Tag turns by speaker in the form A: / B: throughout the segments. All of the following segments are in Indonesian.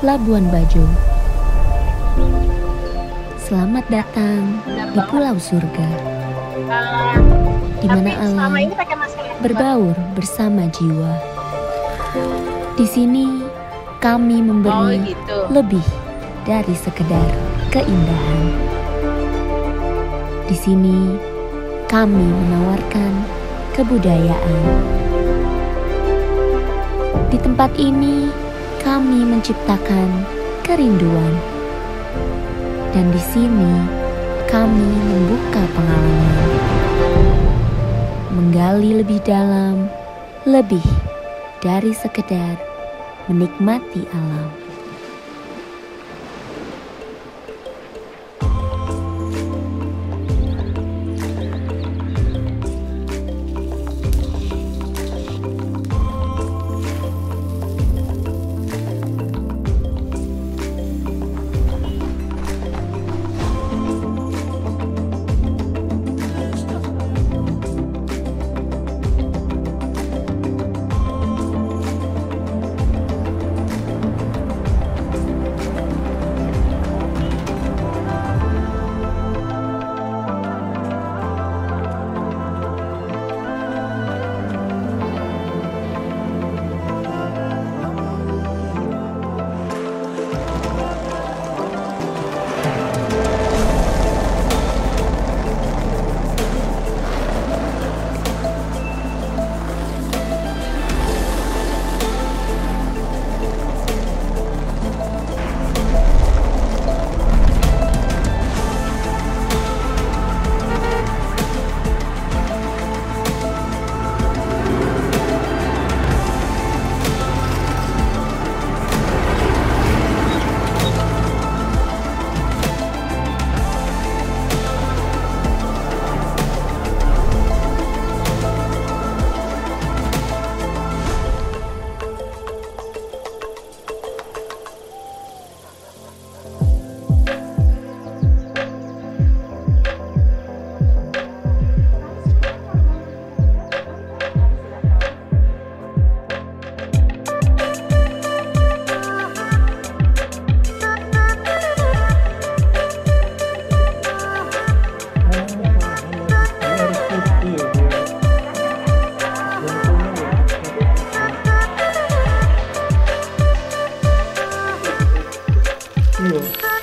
A: Labuan Bajo. Selamat datang di Pulau Surga, di mana alam berbaur bersama jiwa. Di sini kami memberi lebih dari sekedar keindahan. Di sini kami menawarkan kebudayaan. Di tempat ini kami menciptakan kerinduan. Dan di sini kami membuka pengalaman, menggali lebih dalam, lebih dari sekedar menikmati alam.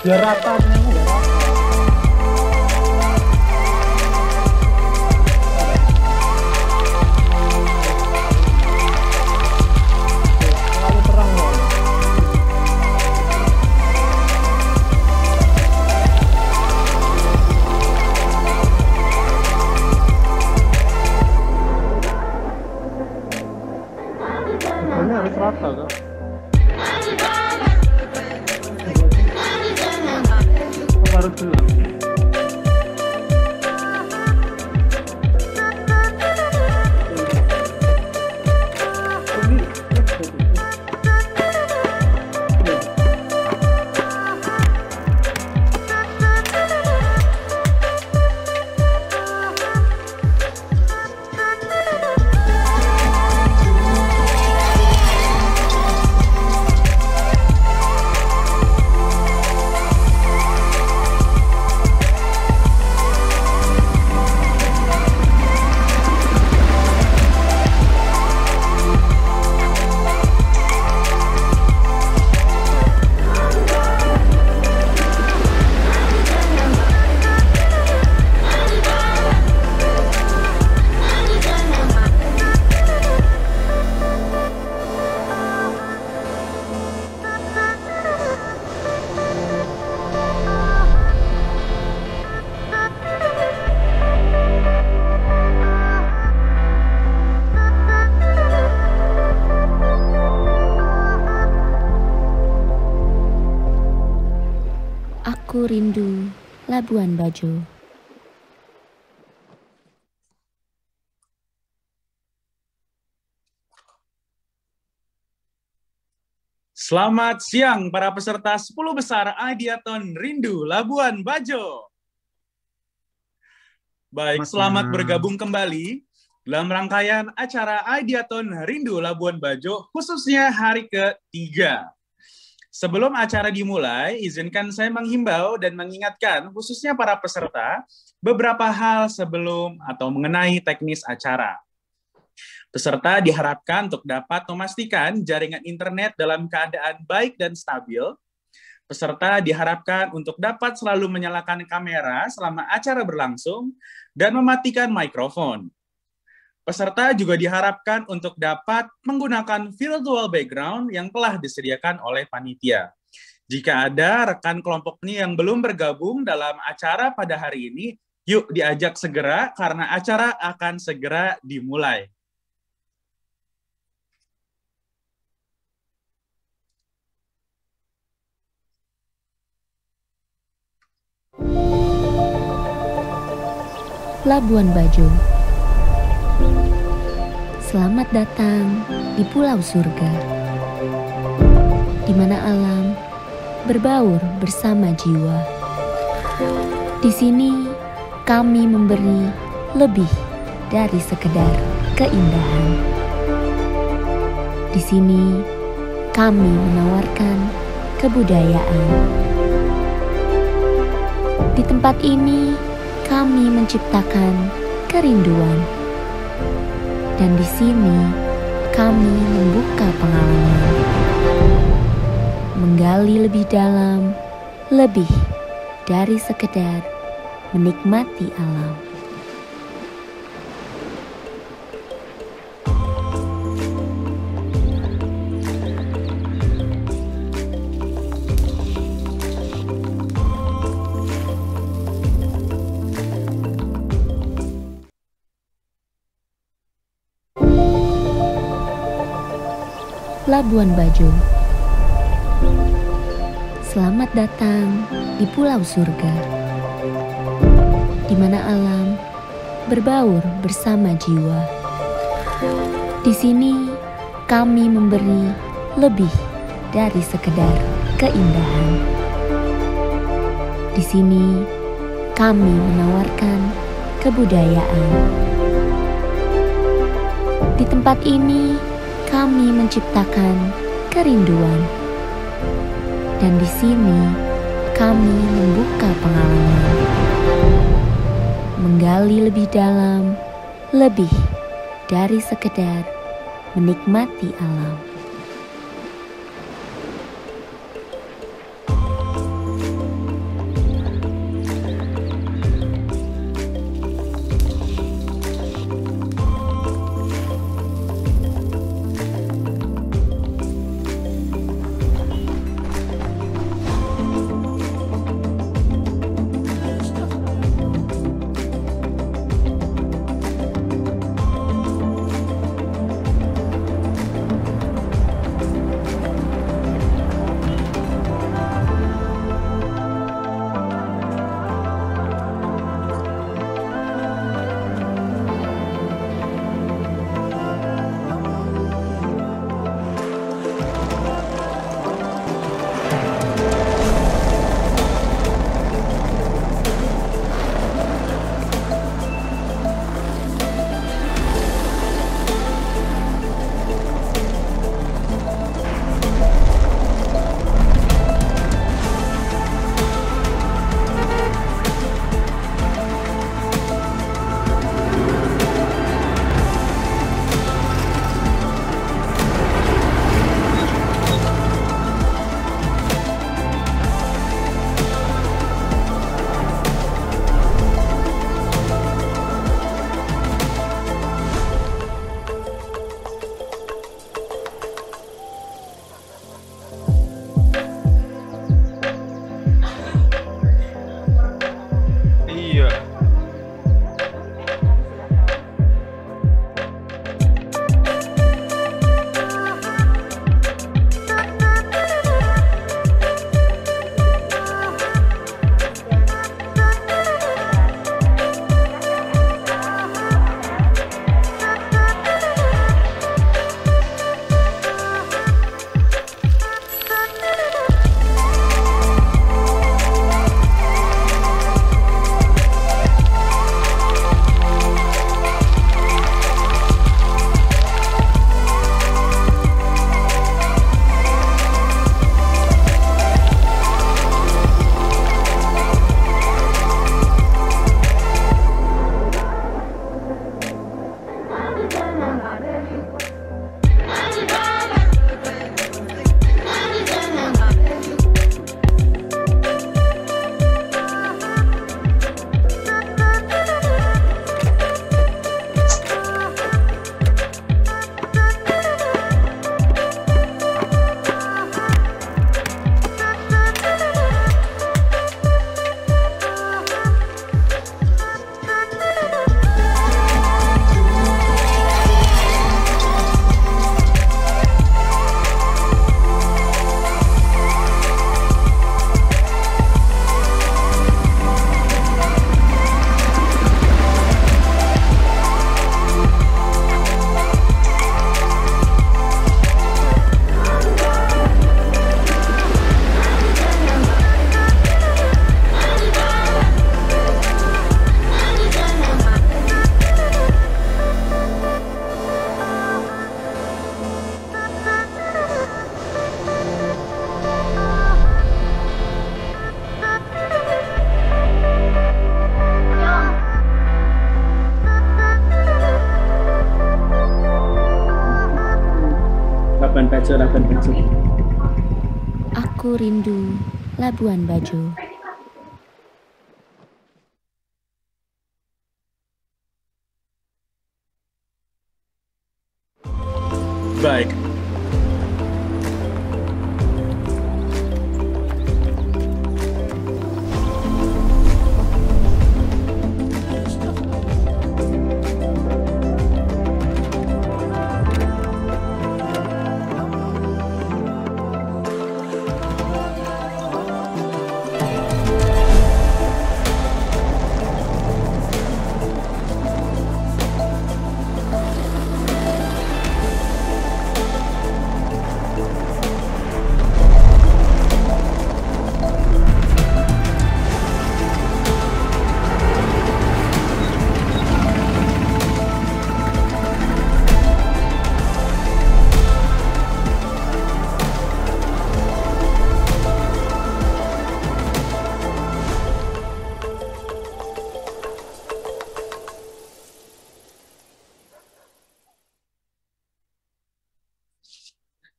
B: Biar rata semuanya, biar rata. Terlalu terang loh. Ini harus rata kan? Harus dulu.
A: Aku rindu Labuan Bajo.
C: Selamat siang para peserta 10 besar Ideathon Rindu Labuan Bajo. Baik, selamat bergabung kembali dalam rangkaian acara Ideathon Rindu Labuan Bajo, khususnya hari ketiga. Sebelum acara dimulai, izinkan saya menghimbau dan mengingatkan khususnya para peserta beberapa hal sebelum atau mengenai teknis acara. Peserta diharapkan untuk dapat memastikan jaringan internet dalam keadaan baik dan stabil. Peserta diharapkan untuk dapat selalu menyalakan kamera selama acara berlangsung dan mematikan mikrofon. Peserta juga diharapkan untuk dapat menggunakan virtual background yang telah disediakan oleh panitia. Jika ada rekan kelompok ini yang belum bergabung dalam acara pada hari ini, yuk diajak segera karena acara akan segera dimulai.
A: Labuan Bajo. Selamat datang di Pulau Surga, di mana alam berbaur bersama jiwa. Di sini kami memberi lebih dari sekedar keindahan. Di sini kami menawarkan kebudayaan. Di tempat ini kami menciptakan kerinduan. Dan di sini kami membuka pengalaman, menggali lebih dalam, lebih dari sekedar menikmati alam. Labuan Bajo. Selamat datang di Pulau Surga, di mana alam berbaur bersama jiwa. Di sini kami memberi lebih dari sekedar keindahan. Di sini kami menawarkan kebudayaan. Di tempat ini kami menciptakan kerinduan. Dan di sini kami membuka pengalaman, menggali lebih dalam, lebih dari sekedar menikmati alam.
C: bicarakan berikut.
A: Aku rindu Labuan Bajo.
C: Baik.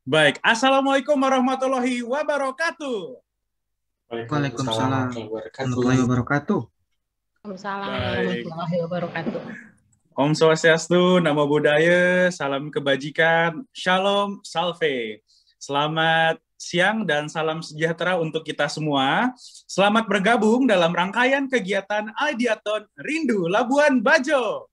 C: Baik, Assalamualaikum warahmatullahi wabarakatuh.
D: Waalaikumsalam warahmatullahi wabarakatuh.
E: Waalaikumsalam
C: Baik.
E: warahmatullahi wabarakatuh.
C: Om Swastiastu, Namo Buddhaya, salam kebajikan, Shalom, Salve. Selamat siang dan salam sejahtera untuk kita semua. Selamat bergabung dalam rangkaian kegiatan Ideathon Rindu Labuan Bajo.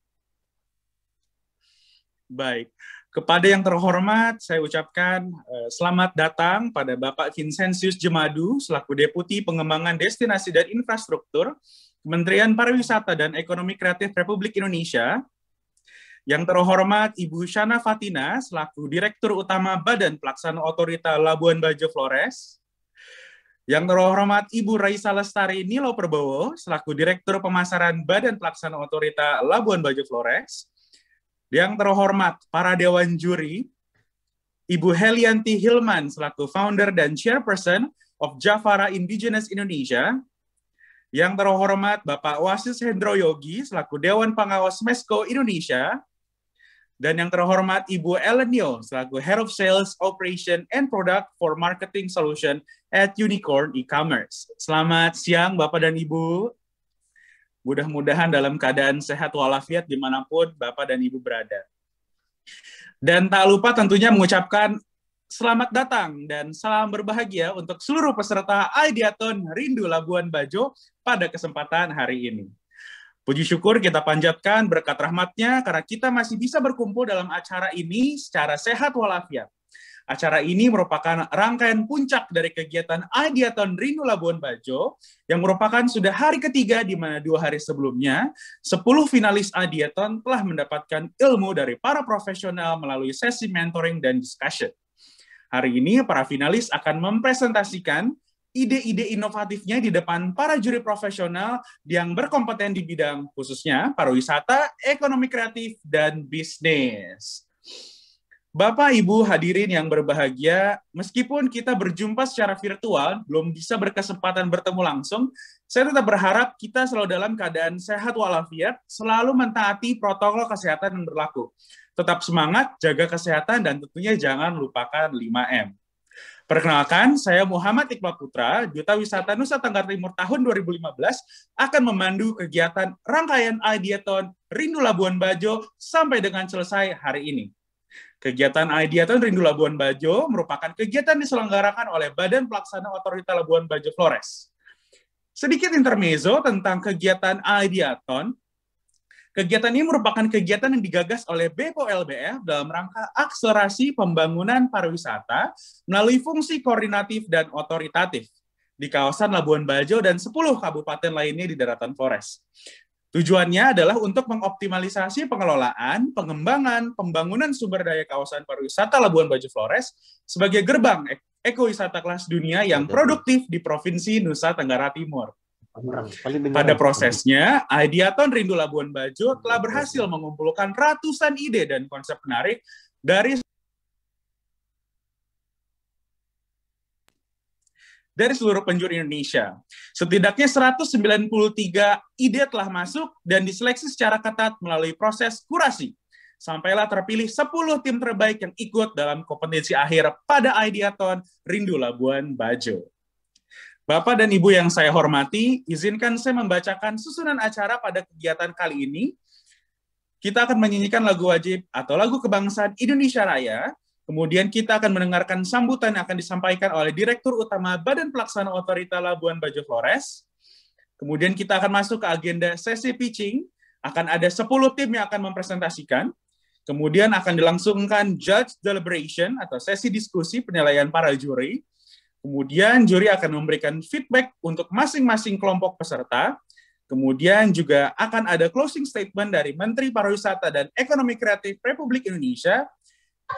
C: Baik. Kepada yang terhormat, saya ucapkan selamat datang pada Bapak Vincentius Jemadu, selaku Deputi Pengembangan Destinasi dan Infrastruktur, Kementerian Pariwisata dan Ekonomi Kreatif Republik Indonesia. Yang terhormat Ibu Shana Fatina, selaku Direktur Utama Badan Pelaksana Otorita Labuan Bajo Flores. Yang terhormat Ibu Raisa Lestari Nilo Perbowo, selaku Direktur Pemasaran Badan Pelaksana Otorita Labuan Bajo Flores. Yang terhormat para Dewan Juri, Ibu Helianti Hilman selaku Founder dan Chairperson of Javara Indigenous Indonesia. Yang terhormat Bapak Wasis Hendro Yogi selaku Dewan Pengawas Mesko Indonesia. Dan yang terhormat Ibu Elenio selaku Head of Sales, Operation, and Product for Marketing Solution at Unicorn E-Commerce. Selamat siang Bapak dan Ibu. Mudah-mudahan dalam keadaan sehat walafiat dimanapun Bapak dan Ibu berada. Dan tak lupa tentunya mengucapkan selamat datang dan salam berbahagia untuk seluruh peserta Ideathon Rindu Labuan Bajo pada kesempatan hari ini. Puji syukur kita panjatkan berkat rahmatnya karena kita masih bisa berkumpul dalam acara ini secara sehat walafiat. Acara ini merupakan rangkaian puncak dari kegiatan Ideathon Rindu Labuan Bajo yang merupakan sudah hari ketiga di mana 2 hari sebelumnya 10 finalis Ideathon telah mendapatkan ilmu dari para profesional melalui sesi mentoring dan discussion. Hari ini para finalis akan mempresentasikan ide-ide inovatifnya di depan para juri profesional yang berkompeten di bidang khususnya pariwisata, ekonomi kreatif, dan bisnis. Bapak, Ibu hadirin yang berbahagia, meskipun kita berjumpa secara virtual, belum bisa berkesempatan bertemu langsung, saya tetap berharap kita selalu dalam keadaan sehat walafiat, selalu mentaati protokol kesehatan yang berlaku. Tetap semangat, jaga kesehatan, dan tentunya jangan lupakan 5M. Perkenalkan, saya Muhammad Iqbal Putra, Duta Wisata Nusa Tenggara Timur tahun 2015, akan memandu kegiatan rangkaian Ideathon Rindu Labuan Bajo sampai dengan selesai hari ini. Kegiatan Ideathon Rindu Labuan Bajo merupakan kegiatan diselenggarakan oleh Badan Pelaksana Otorita Labuan Bajo Flores. Sedikit intermezzo tentang kegiatan Ideathon. Kegiatan ini merupakan kegiatan yang digagas oleh BPOM LBF dalam rangka akselerasi pembangunan pariwisata melalui fungsi koordinatif dan otoritatif di kawasan Labuan Bajo dan 10 kabupaten lainnya di daratan Flores. Tujuannya adalah untuk mengoptimalisasi pengelolaan, pengembangan, pembangunan sumber daya kawasan pariwisata Labuan Bajo Flores sebagai gerbang ekowisata kelas dunia yang produktif di Provinsi Nusa Tenggara Timur. Pada prosesnya, Ideathon Rindu Labuan Bajo telah berhasil mengumpulkan ratusan ide dan konsep menarik dari seluruh penjuru Indonesia. Setidaknya 193 ide telah masuk dan diseleksi secara ketat melalui proses kurasi. sampailah terpilih 10 tim terbaik yang ikut dalam kompetisi akhir pada Ideathon Rindu Labuan Bajo. Bapak dan Ibu yang saya hormati, izinkan saya membacakan susunan acara pada kegiatan kali ini. Kita akan menyanyikan lagu wajib atau lagu kebangsaan Indonesia Raya. Kemudian kita akan mendengarkan sambutan yang akan disampaikan oleh Direktur Utama Badan Pelaksana Otorita Labuan Bajo Flores. Kemudian kita akan masuk ke agenda sesi pitching. Akan ada 10 tim yang akan mempresentasikan. Kemudian akan dilangsungkan judge deliberation atau sesi diskusi penilaian para juri. Kemudian juri akan memberikan feedback untuk masing-masing kelompok peserta. Kemudian juga akan ada closing statement dari Menteri Pariwisata dan Ekonomi Kreatif Republik Indonesia.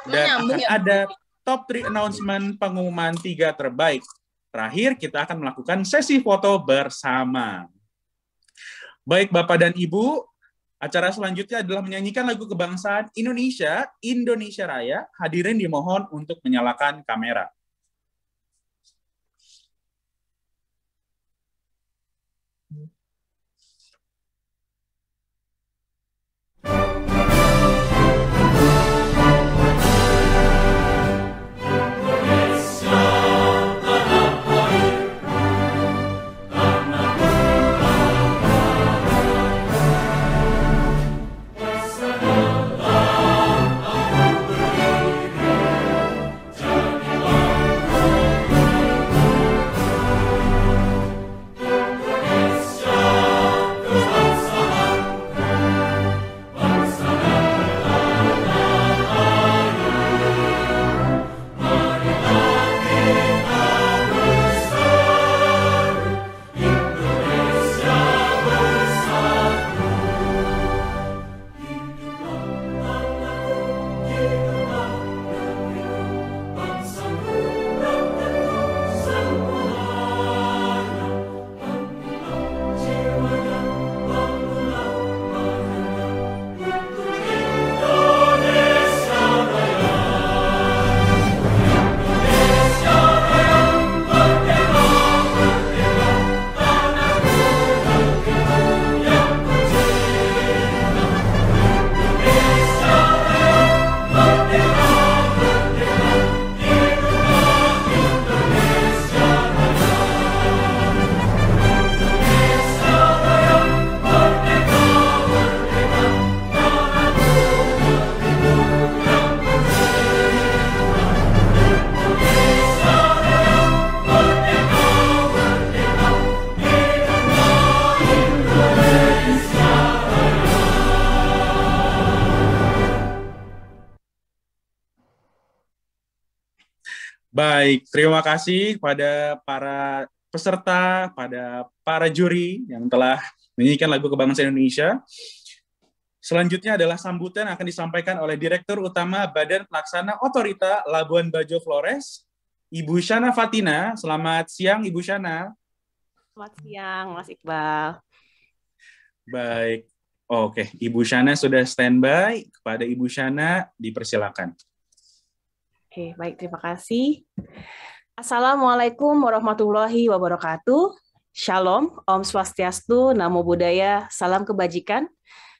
C: Dan akan ada top 3 announcement pengumuman 3 terbaik. Terakhir, kita akan melakukan sesi foto bersama. Baik Bapak dan Ibu, acara selanjutnya adalah menyanyikan lagu kebangsaan Indonesia, Indonesia Raya. Hadirin dimohon untuk menyalakan kamera. Baik, terima kasih kepada para peserta, pada para juri yang telah menyanyikan lagu kebangsaan Indonesia. Selanjutnya adalah sambutan yang akan disampaikan oleh Direktur Utama Badan Pelaksana Otorita Labuan Bajo Flores, Ibu Shana Fatina. Selamat siang, Ibu Shana.
E: Selamat siang, Mas Iqbal.
C: Baik, oke. Ibu Shana sudah standby. Kepada Ibu Shana, dipersilakan.
E: Oke, baik, terima kasih. Assalamualaikum warahmatullahi wabarakatuh. Shalom, Om Swastiastu, Namo Buddhaya, salam kebajikan,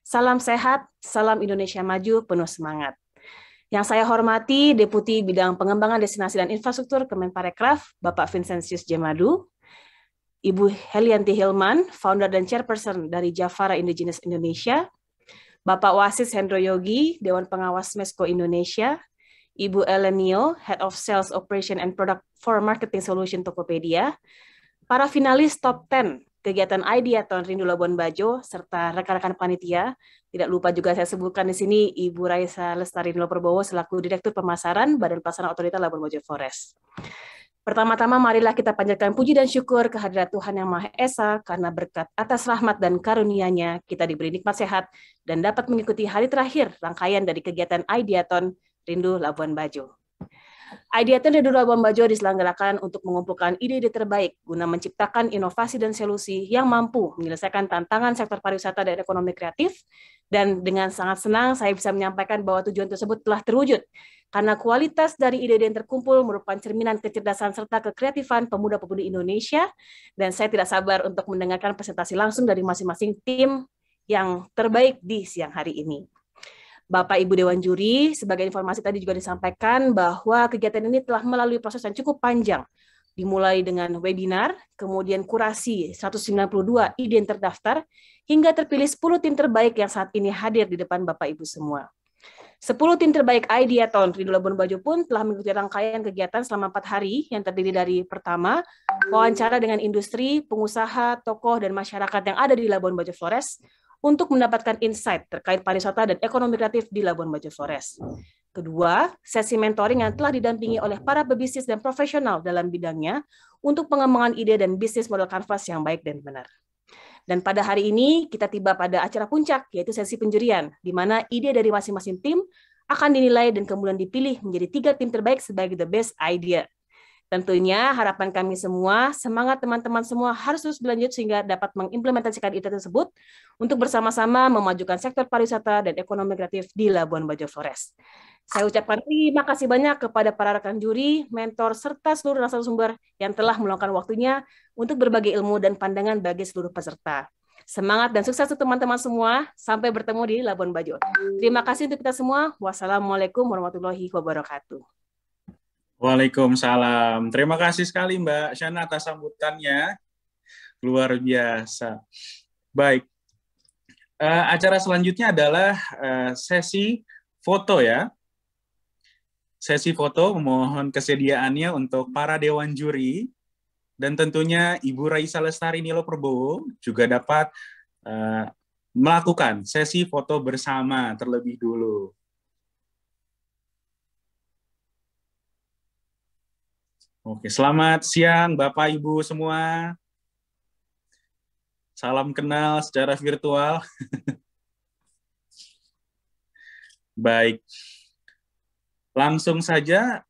E: salam sehat, salam Indonesia maju, penuh semangat. Yang saya hormati, Deputi Bidang Pengembangan Destinasi dan Infrastruktur Kemenparekraf, Bapak Vincentius Jemadu, Ibu Helianti Hilman, Founder dan Chairperson dari Javara Indigenous Indonesia, Bapak Wasis Hendro Yogi, Dewan Pengawas Mesko Indonesia, Ibu Elenio, Head of Sales Operation and Product for Marketing Solution Tokopedia, para finalis top 10 kegiatan Ideathon Rindu Labuan Bajo, serta rekan-rekan panitia. Tidak lupa juga saya sebutkan di sini Ibu Raisa Lestari Niloperbowo selaku Direktur Pemasaran Badan Pelaksana Otorita Labuan Bajo Flores. Pertama-tama marilah kita panjatkan puji dan syukur kehadirat Tuhan Yang Maha Esa, karena berkat atas rahmat dan karunia-Nya kita diberi nikmat sehat dan dapat mengikuti hari terakhir rangkaian dari kegiatan Ideathon Rindu Labuan Bajo. Ideathon Rindu Labuan Bajo diselenggarakan untuk mengumpulkan ide-ide terbaik guna menciptakan inovasi dan solusi yang mampu menyelesaikan tantangan sektor pariwisata dan ekonomi kreatif. Dan dengan sangat senang saya bisa menyampaikan bahwa tujuan tersebut telah terwujud karena kualitas dari ide-ide yang terkumpul merupakan cerminan kecerdasan serta kekreatifan pemuda-pemudi Indonesia. Dan saya tidak sabar untuk mendengarkan presentasi langsung dari masing-masing tim yang terbaik di siang hari ini. Bapak Ibu Dewan Juri, sebagai informasi tadi juga disampaikan bahwa kegiatan ini telah melalui proses yang cukup panjang, dimulai dengan webinar, kemudian kurasi 192 ide yang terdaftar, hingga terpilih 10 tim terbaik yang saat ini hadir di depan Bapak Ibu semua. 10 tim terbaik Ideathon Rindu Labuan Bajo pun telah mengikuti rangkaian kegiatan selama 4 hari yang terdiri dari pertama, wawancara dengan industri, pengusaha, tokoh, dan masyarakat yang ada di Labuan Bajo Flores untuk mendapatkan insight terkait pariwisata dan ekonomi kreatif di Labuan Bajo Flores. Kedua, sesi mentoring yang telah didampingi oleh para pebisnis dan profesional dalam bidangnya untuk pengembangan ide dan bisnis model kanvas yang baik dan benar. Dan pada hari ini kita tiba pada acara puncak, yaitu sesi penjurian, di mana ide dari masing-masing tim akan dinilai dan kemudian dipilih menjadi 3 tim terbaik sebagai the best idea. Tentunya harapan kami semua, semangat teman-teman semua harus terus berlanjut sehingga dapat mengimplementasikan ide tersebut untuk bersama-sama memajukan sektor pariwisata dan ekonomi kreatif di Labuan Bajo Flores. Saya ucapkan terima kasih banyak kepada para rekan juri, mentor, serta seluruh narasumber yang telah meluangkan waktunya untuk berbagi ilmu dan pandangan bagi seluruh peserta. Semangat dan sukses untuk teman-teman semua. Sampai bertemu di Labuan Bajo. Terima kasih untuk kita semua. Wassalamualaikum warahmatullahi wabarakatuh.
C: Waalaikumsalam. Terima kasih sekali Mbak Shana atas sambutannya. Luar biasa. Baik. Acara selanjutnya adalah sesi foto ya. Sesi foto, memohon kesediaannya untuk para dewan juri dan tentunya Ibu Raisa Lestari Nilo Prabowo juga dapat melakukan sesi foto bersama terlebih dulu. Oke, selamat siang Bapak Ibu semua. Salam kenal secara virtual. Baik. Langsung saja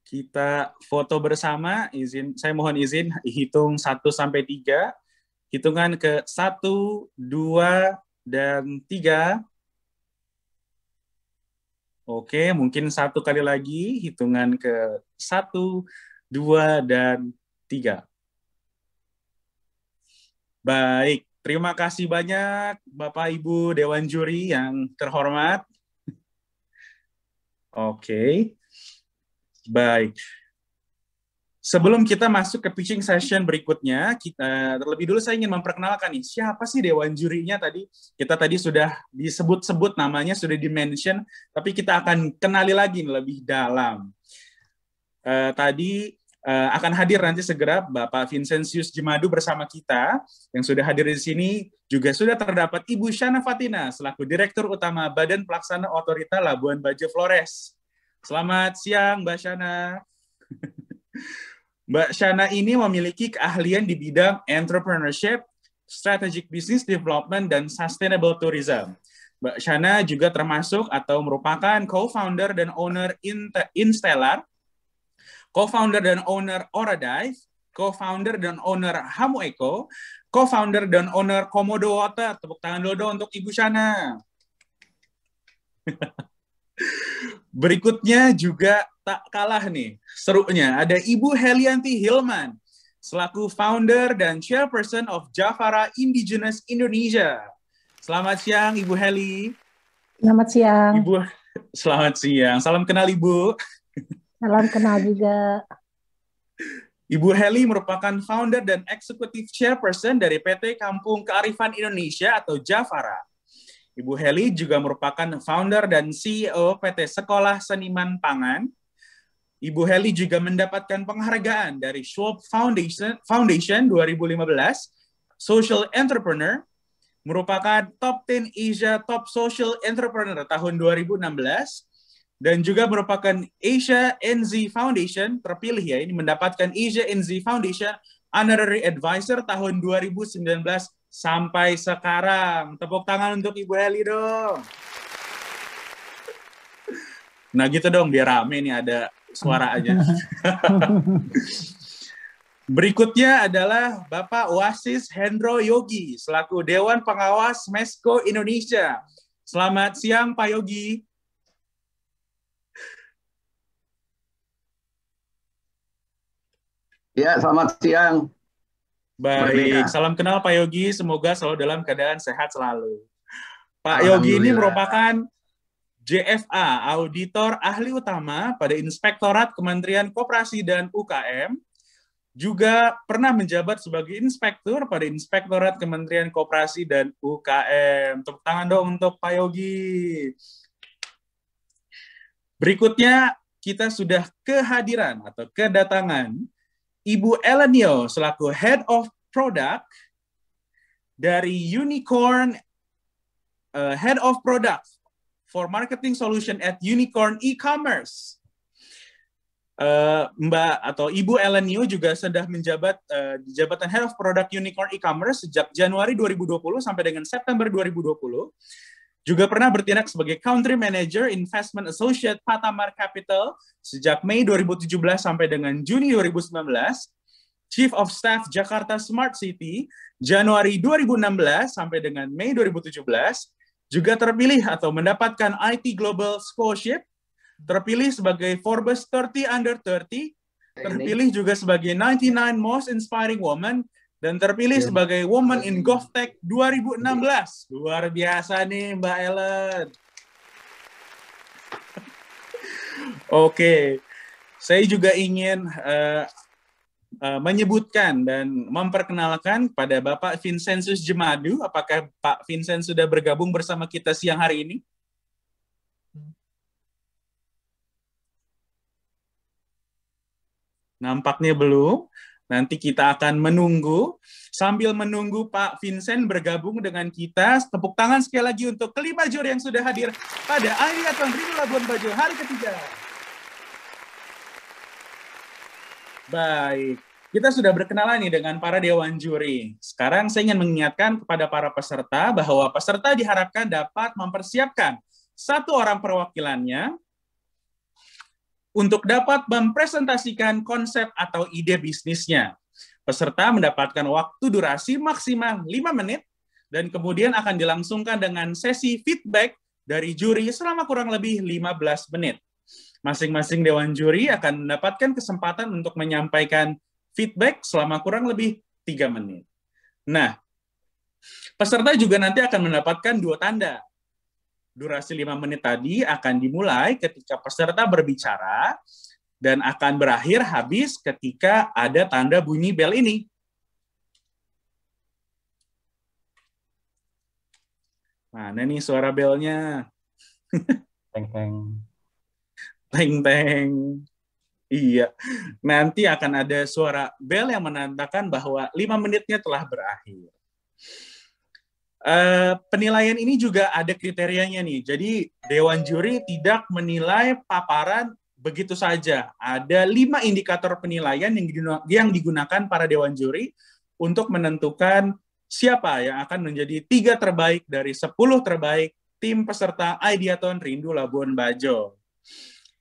C: kita foto bersama. Saya mohon izin hitung 1 sampai 3. Hitungan ke 1, 2, dan 3. Oke, mungkin 1 kali lagi. Hitungan ke 1, 2, dan 3. Baik, terima kasih banyak Bapak Ibu Dewan Juri yang terhormat. Oke, baik. Sebelum kita masuk ke pitching session berikutnya, terlebih dulu saya ingin memperkenalkan nih, siapa sih Dewan Jurinya tadi? Kita tadi sudah disebut-sebut namanya, sudah di-mention, tapi kita akan kenali lagi lebih dalam. Tadi akan hadir nanti segera Bapak Vincentius Jemadu bersama kita, yang sudah hadir di sini, juga sudah terdapat Ibu Shana Fatina, selaku Direktur Utama Badan Pelaksana Otorita Labuan Bajo Flores. Selamat siang, Mbak Shana. Mbak Shana ini memiliki keahlian di bidang entrepreneurship, strategic business development, dan sustainable tourism. Mbak Shana juga termasuk atau merupakan co-founder dan owner Instellar, co-founder dan owner Oradive, co-founder dan owner Hamueko, co-founder dan owner Komodo Water. Tepuk tangan dulu untuk Ibu Shana. Berikutnya juga tak kalah nih serunya, ada Ibu Helianti Hilman, selaku founder dan chairperson of Javara Indigenous Indonesia. Selamat siang Ibu Heli.
F: Selamat siang.
C: Ibu, selamat siang. Salam kenal Ibu.
F: Salam kenal juga.
C: Ibu Heli merupakan founder dan executive chairperson dari PT Kampung Kearifan Indonesia atau Javara. Ibu Heli juga merupakan founder dan CEO PT Sekolah Seniman Pangan. Ibu Heli juga mendapatkan penghargaan dari Schwab Foundation 2015, Social Entrepreneur, merupakan Top 10 Asia Top Social Entrepreneur tahun 2016, dan juga merupakan Asia NZ Foundation, terpilih ya, ini mendapatkan Asia NZ Foundation Honorary Advisor tahun 2019 sampai sekarang. Tepuk tangan untuk Ibu Heli dong. Nah gitu dong, biar rame nih, ada suara aja. Berikutnya adalah Bapak Wasis Hendro Yogi, selaku Dewan Pengawas Mesko Indonesia. Selamat siang Pak Yogi.
G: Ya, selamat siang.
C: Baik, salam kenal Pak Yogi, semoga selalu dalam keadaan sehat selalu. Pak Yogi ini merupakan JFA, Auditor Ahli Utama pada Inspektorat Kementerian Koperasi dan UKM, juga pernah menjabat sebagai inspektur pada Inspektorat Kementerian Koperasi dan UKM. Tepuk tangan dong untuk Pak Yogi. Berikutnya, kita sudah kehadiran atau kedatangan Ibu Elenio selaku Head of Product dari Unicorn, Head of Product for Marketing Solution at Unicorn E-Commerce. Mbak atau Ibu Elenio juga sudah menjabat di jabatan Head of Product Unicorn E-Commerce sejak Januari 2020 sampai dengan September 2020. Juga pernah bertindak sebagai Country Manager Investment Associate Patamar Capital sejak Mei 2017 sampai dengan Juni 2019. Chief of Staff Jakarta Smart City Januari 2016 sampai dengan Mei 2017. Juga terpilih atau mendapatkan IT Global Scholarship, terpilih sebagai Forbes 30 Under 30, terpilih juga sebagai 99 Most Inspiring Woman, dan terpilih sebagai Woman in GovTech 2016. Luar biasa nih Mbak Ellen. Oke, saya juga ingin menyebutkan dan memperkenalkan pada Bapak Vincenzius Jemadu. Apakah Pak Vincent sudah bergabung bersama kita siang hari ini? Nampaknya belum. Nanti kita akan menunggu. Sambil menunggu Pak Vincent bergabung dengan kita, tepuk tangan sekali lagi untuk kelima juri yang sudah hadir pada Ideathon Rindu Labuan Bajo hari ketiga. Baik, kita sudah berkenalan nih dengan para dewan juri. Sekarang saya ingin mengingatkan kepada para peserta bahwa peserta diharapkan dapat mempersiapkan satu orang perwakilannya untuk dapat mempresentasikan konsep atau ide bisnisnya. Peserta mendapatkan waktu durasi maksimal 5 menit dan kemudian akan dilangsungkan dengan sesi feedback dari juri selama kurang lebih 15 menit. Masing-masing dewan juri akan mendapatkan kesempatan untuk menyampaikan feedback selama kurang lebih 3 menit. Nah, peserta juga nanti akan mendapatkan 2 tanda. Durasi 5 menit tadi akan dimulai ketika peserta berbicara dan akan berakhir habis ketika ada tanda bunyi bel ini. Mana nih suara belnya?
B: Teng-teng.
C: Teng-teng. Iya. Nanti akan ada suara bel yang menandakan bahwa 5 menitnya telah berakhir. Penilaian ini juga ada kriterianya nih. Jadi dewan juri tidak menilai paparan begitu saja. Ada 5 indikator penilaian yang digunakan para dewan juri untuk menentukan siapa yang akan menjadi 3 terbaik dari 10 terbaik tim peserta Ideathon Rindu Labuan Bajo.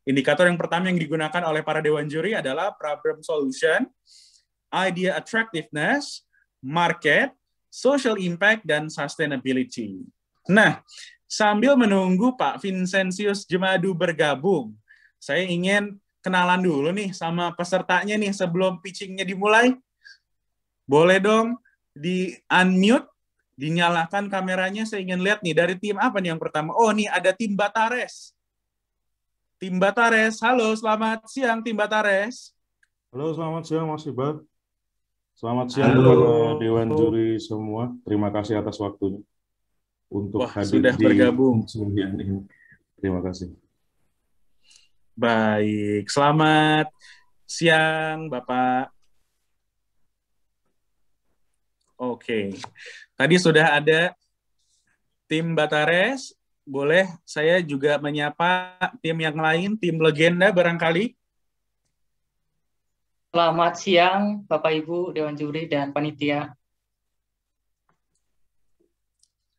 C: Indikator yang pertama yang digunakan oleh para dewan juri adalah problem solution, idea attractiveness, market, social impact, dan sustainability. Nah, sambil menunggu Pak Vincenzius Jemadu bergabung, saya ingin kenalan dulu nih sama pesertanya nih sebelum pitching-nya dimulai. Boleh dong di-unmute, dinyalakan kameranya, saya ingin lihat nih dari tim apa nih yang pertama. Oh, nih ada tim Batares. Tim Batares, halo, selamat siang tim Batares.
G: Halo, selamat siang Mas Ibar. Selamat siang kepada Dewan Juri semua. Terima kasih atas waktunya untuk hadir
C: sudah
G: di
C: bergabung.
G: ini. Terima kasih.
C: Baik, selamat siang Bapak. Oke, tadi sudah ada tim Batares. Boleh saya juga menyapa tim yang lain, tim legenda barangkali.
H: Selamat siang, Bapak Ibu, Dewan Juri, dan Panitia.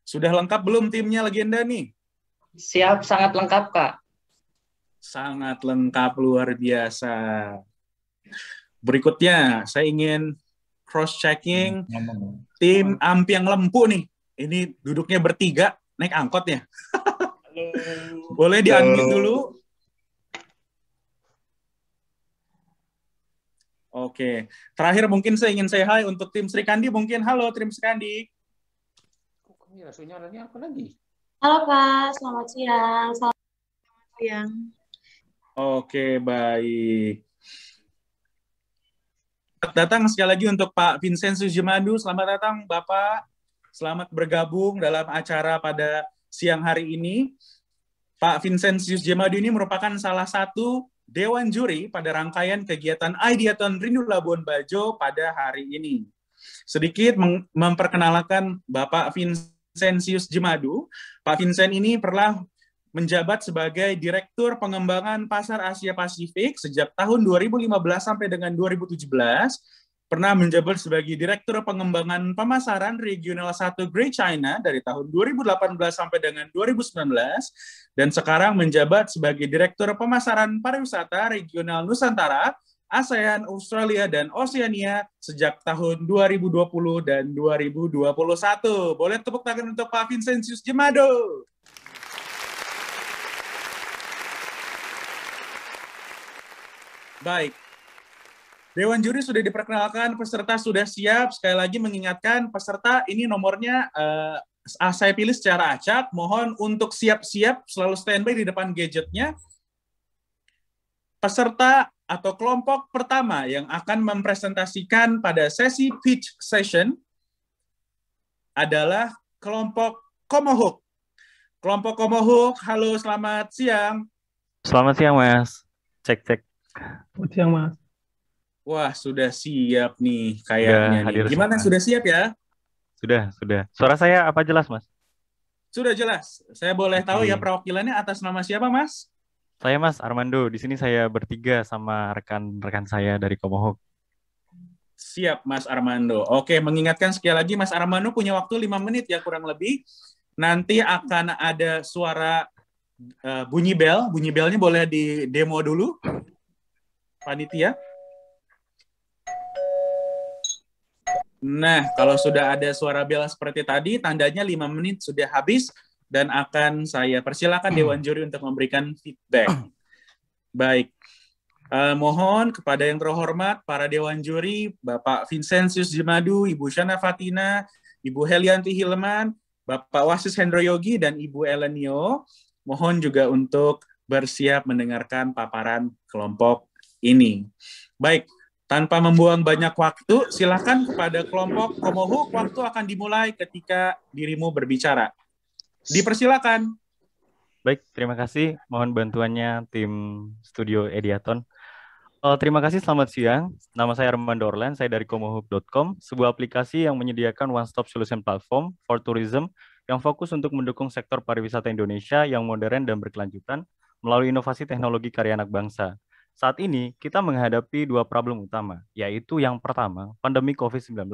C: Sudah lengkap belum timnya legenda nih?
H: Siap, sangat lengkap, Kak.
C: Sangat lengkap, luar biasa. Berikutnya, saya ingin cross-checking tim Ampiang Lempu nih. Ini duduknya bertiga, naik angkot ya. Boleh di-unmute dulu. Oke, terakhir mungkin saya ingin say hi untuk tim Sri Kandi. Mungkin halo tim Sri Kandi.
H: Sinyalnya apa lagi?
I: Halo Kak, selamat siang. siang.
C: Oke, baik. Selamat datang sekali lagi untuk Pak Vincentius Jemadu. Selamat datang, Bapak. Selamat bergabung dalam acara pada siang hari ini. Pak Vincentius Jemadu ini merupakan salah satu dewan juri pada rangkaian kegiatan Ideathon Rindu Labuan Bajo pada hari ini. Sedikit memperkenalkan Bapak Vincentius Jemadu. Pak Vincent ini pernah menjabat sebagai Direktur Pengembangan Pasar Asia Pasifik sejak tahun 2015 sampai dengan 2017, pernah menjabat sebagai Direktur Pengembangan Pemasaran Regional 1 Great China dari tahun 2018 sampai dengan 2019, dan sekarang menjabat sebagai Direktur Pemasaran Pariwisata Regional Nusantara, ASEAN, Australia, dan Oceania sejak tahun 2020 dan 2021. Boleh tepuk tangan untuk Pak Vincentius Jemadu. Baik, Dewan Juri sudah diperkenalkan, peserta sudah siap. Sekali lagi mengingatkan peserta ini nomornya saya pilih secara acak. Mohon untuk siap-siap, selalu standby di depan gadgetnya. Peserta atau kelompok pertama yang akan mempresentasikan pada sesi pitch session adalah kelompok Komohuk. Kelompok Komohuk, halo, selamat siang.
B: Selamat siang, Mas. Cek.
F: Selamat siang, Mas.
C: Wah, sudah siap nih kayaknya nih. Gimana, sudah siap ya?
B: Sudah. Suara saya apa jelas, Mas?
C: Sudah jelas. Saya boleh tahu ya perwakilannya atas nama siapa, Mas?
B: Saya Mas Armando. Di sini saya bertiga sama rekan-rekan saya dari Komohuk.
C: Siap, Mas Armando. Oke, mengingatkan sekali lagi, Mas Armando punya waktu 5 menit ya kurang lebih. Nanti akan ada suara bunyi bel. Bunyi belnya boleh di demo dulu, panitia. Nah, kalau sudah ada suara bel seperti tadi, tandanya 5 menit sudah habis dan akan saya persilakan Dewan Juri untuk memberikan feedback. Baik, mohon kepada yang terhormat para Dewan Juri, Bapak Vincentius Jemadu, Ibu Shana Fatina, Ibu Helianti Hilman, Bapak Wasis Hendro Yogi, dan Ibu Elenio, mohon juga untuk bersiap mendengarkan paparan kelompok ini. Baik, tanpa membuang banyak waktu, silakan kepada kelompok Komohuk, waktu akan dimulai ketika dirimu berbicara. Dipersilakan.
B: Baik, terima kasih. Mohon bantuannya tim studio Ideathon. Terima kasih, selamat siang. Nama saya Armando Orlan, saya dari komohuk.com, sebuah aplikasi yang menyediakan one-stop solution platform for tourism yang fokus untuk mendukung sektor pariwisata Indonesia yang modern dan berkelanjutan melalui inovasi teknologi karya anak bangsa. Saat ini, kita menghadapi dua problem utama, yaitu yang pertama, pandemi COVID-19,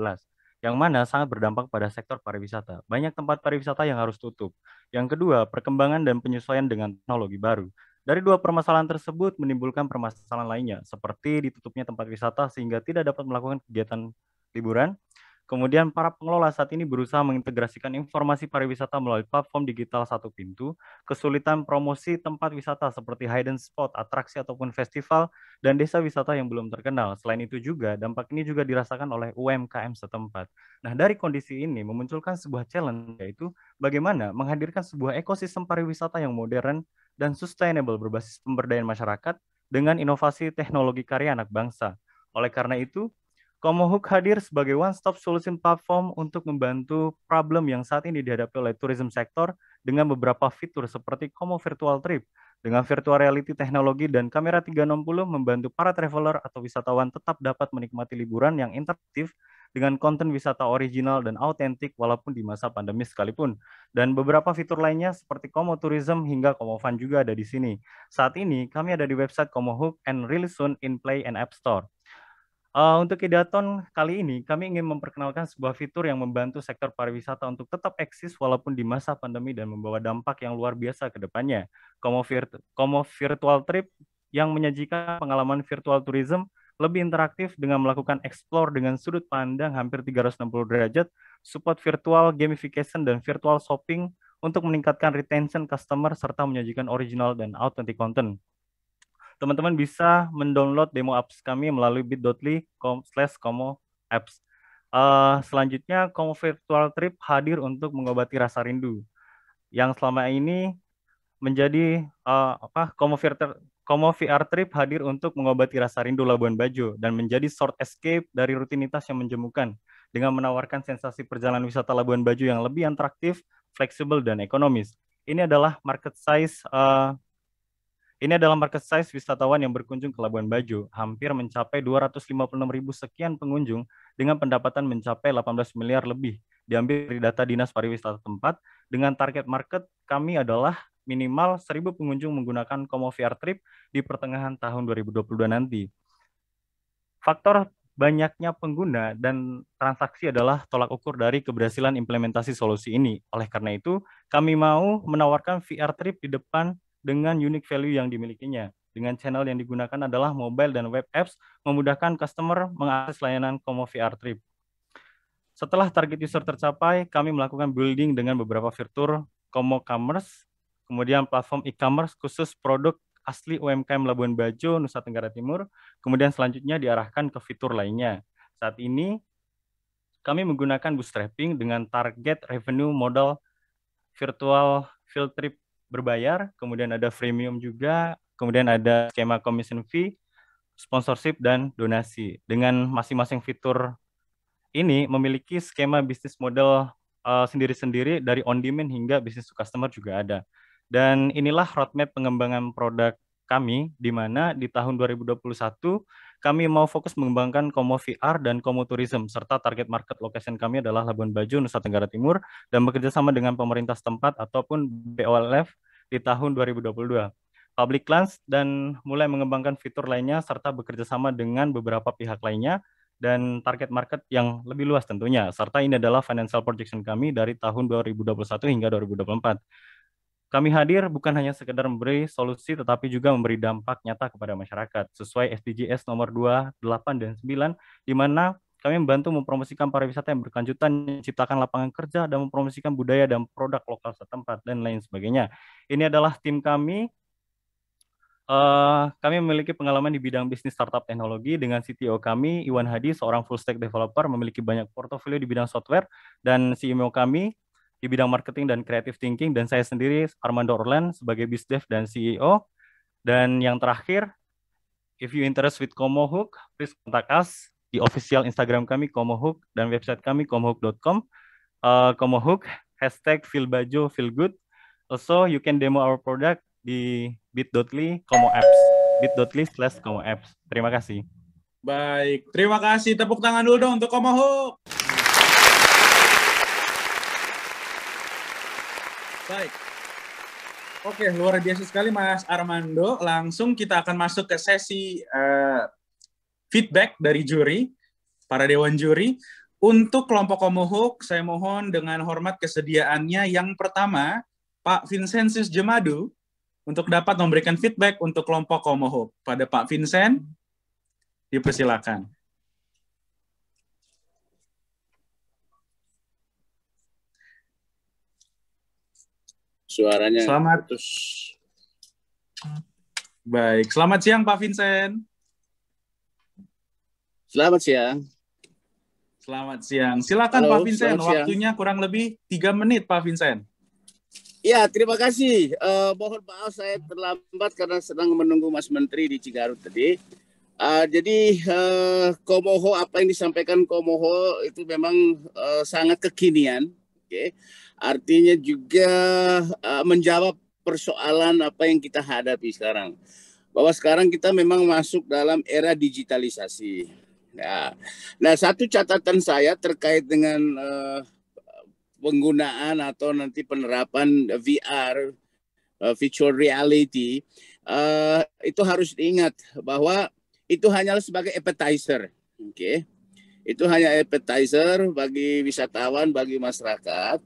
B: yang mana sangat berdampak pada sektor pariwisata. Banyak tempat pariwisata yang harus tutup. Yang kedua, perkembangan dan penyesuaian dengan teknologi baru. Dari dua permasalahan tersebut menimbulkan permasalahan lainnya, seperti ditutupnya tempat wisata sehingga tidak dapat melakukan kegiatan liburan. Kemudian para pengelola saat ini berusaha mengintegrasikan informasi pariwisata melalui platform digital satu pintu, kesulitan promosi tempat wisata seperti hidden spot, atraksi ataupun festival, dan desa wisata yang belum terkenal. Selain itu juga, dampak ini juga dirasakan oleh UMKM setempat. Nah, dari kondisi ini memunculkan sebuah challenge, yaitu bagaimana menghadirkan sebuah ekosistem pariwisata yang modern dan sustainable berbasis pemberdayaan masyarakat dengan inovasi teknologi karya anak bangsa. Oleh karena itu, Komohuk hadir sebagai one-stop solution platform untuk membantu problem yang saat ini dihadapi oleh tourism sektor dengan beberapa fitur seperti Komo Virtual Trip, dengan virtual reality teknologi dan kamera 360 membantu para traveler atau wisatawan tetap dapat menikmati liburan yang interaktif dengan konten wisata original dan autentik walaupun di masa pandemi sekalipun. Dan beberapa fitur lainnya seperti Komo Tourism hingga Komo Fun juga ada di sini. Saat ini kami ada di website Komohuk and release soon in Play and App Store. Untuk Ideathon kali ini, kami ingin memperkenalkan sebuah fitur yang membantu sektor pariwisata untuk tetap eksis walaupun di masa pandemi dan membawa dampak yang luar biasa ke depannya. Komo Virtual Trip yang menyajikan pengalaman virtual tourism lebih interaktif dengan melakukan explore dengan sudut pandang hampir 360 derajat, support virtual gamification dan virtual shopping untuk meningkatkan retention customer serta menyajikan original dan authentic content. Teman-teman bisa mendownload demo apps kami melalui bit.ly/komoapps. Selanjutnya, Komo Virtual Trip hadir untuk mengobati rasa rindu yang selama ini menjadi Komo VR Trip hadir untuk mengobati rasa rindu Labuan Bajo dan menjadi short escape dari rutinitas yang menjemukan dengan menawarkan sensasi perjalanan wisata Labuan Bajo yang lebih atraktif, fleksibel, dan ekonomis. Ini adalah market size wisatawan yang berkunjung ke Labuan Bajo, hampir mencapai 256.000 sekian pengunjung dengan pendapatan mencapai 18 miliar lebih. Diambil dari data Dinas Pariwisata tempat, dengan target market kami adalah minimal 1.000 pengunjung menggunakan Komo VR Trip di pertengahan tahun 2022 nanti. Faktor banyaknya pengguna dan transaksi adalah tolak ukur dari keberhasilan implementasi solusi ini. Oleh karena itu, kami mau menawarkan VR Trip di depan dengan unique value yang dimilikinya. Dengan channel yang digunakan adalah mobile dan web apps, memudahkan customer mengakses layanan Komo VR Trip. Setelah target user tercapai, kami melakukan building dengan beberapa fitur Komo Commerce, kemudian platform e-commerce khusus produk asli UMKM Labuan Bajo, Nusa Tenggara Timur, kemudian selanjutnya diarahkan ke fitur lainnya. Saat ini, kami menggunakan bootstrapping dengan target revenue model virtual field trip berbayar, kemudian ada freemium juga, kemudian ada skema commission fee, sponsorship, dan donasi. Dengan masing-masing fitur ini memiliki skema bisnis model sendiri-sendiri dari on-demand hingga bisnis to customer juga ada. Dan inilah roadmap pengembangan produk kami, di mana di tahun 2021 kami mau fokus mengembangkan Komo VR dan Komo Tourism, serta target market location kami adalah Labuan Bajo, Nusa Tenggara Timur, dan bekerja sama dengan pemerintah setempat ataupun BOLF di tahun 2022. Public launch dan mulai mengembangkan fitur lainnya, serta bekerja sama dengan beberapa pihak lainnya, dan target market yang lebih luas tentunya. Serta ini adalah financial projection kami dari tahun 2021 hingga 2024. Kami hadir bukan hanya sekedar memberi solusi, tetapi juga memberi dampak nyata kepada masyarakat, sesuai SDGs nomor 2, 8, dan 9, di mana kami membantu mempromosikan pariwisata yang berkelanjutan, menciptakan lapangan kerja, dan mempromosikan budaya dan produk lokal setempat, dan lain sebagainya. Ini adalah tim kami. Kami memiliki pengalaman di bidang bisnis startup teknologi dengan CTO kami, Iwan Hadi, seorang full stack developer, memiliki banyak portofolio di bidang software, dan CMO kami di bidang marketing dan creative thinking, dan saya sendiri, Armando Orlan, sebagai BizDev dan CEO. Dan yang terakhir, if you interested with Komo Hook, please contact us di official Instagram kami, Komo Hook, dan website kami, komohook.com. Komo Hook, hashtag feelbajo, feelgood. Also, you can demo our product di bit.ly Komo Apps, bit.ly/Komo Apps. Terima kasih.
C: Baik, terima kasih. Tepuk tangan dulu dong untuk Komo Hook. Baik. Oke, luar biasa sekali Mas Armando. Langsung kita akan masuk ke sesi feedback dari juri, para dewan juri. Untuk kelompok Komo Hook, saya mohon dengan hormat kesediaannya yang pertama, Pak Vincensius Jemadu, untuk dapat memberikan feedback untuk kelompok Komo Hook. Pada Pak Vincent, dipersilakan.
I: Suaranya
C: selamat
I: putus.
C: Baik, selamat siang Pak Vincent.
I: Selamat siang.
C: Selamat siang. Silakan Pak Vincent, waktunya kurang lebih 3 menit Pak Vincent.
I: Ya, terima kasih. Mohon maaf saya terlambat karena sedang menunggu Mas Menteri di Cigarut tadi. Jadi Komo Hook, apa yang disampaikan Komo Hook itu memang sangat kekinian. Okay. Artinya juga menjawab persoalan apa yang kita hadapi sekarang. Bahwa sekarang kita memang masuk dalam era digitalisasi. Ya. Nah, satu catatan saya terkait dengan penggunaan atau nanti penerapan VR, virtual reality, itu harus diingat bahwa itu hanyalah sebagai appetizer. Okay. Itu hanya appetizer bagi wisatawan, bagi masyarakat.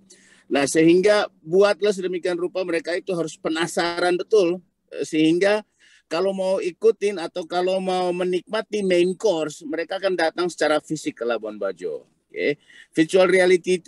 I: Nah, sehingga buatlah sedemikian rupa mereka itu harus penasaran betul. Sehingga kalau mau ikutin atau kalau mau menikmati main course, mereka akan datang secara fisik ke Labuan Bajo. Okay. Virtual reality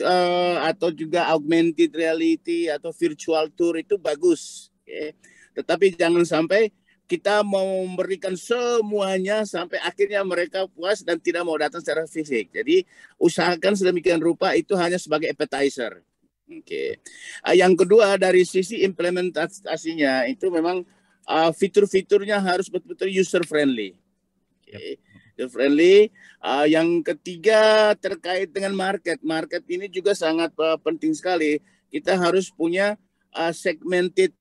I: atau juga augmented reality atau virtual tour itu bagus. Okay. Tetapi jangan sampai kita mau memberikan semuanya sampai akhirnya mereka puas dan tidak mau datang secara fisik. Jadi usahakan sedemikian rupa itu hanya sebagai appetizer. Oke. Yang kedua dari sisi implementasinya itu memang fitur-fiturnya harus betul-betul user friendly. Okay. User friendly. Yang ketiga terkait dengan market. Market ini juga sangat penting sekali. Kita harus punya segmented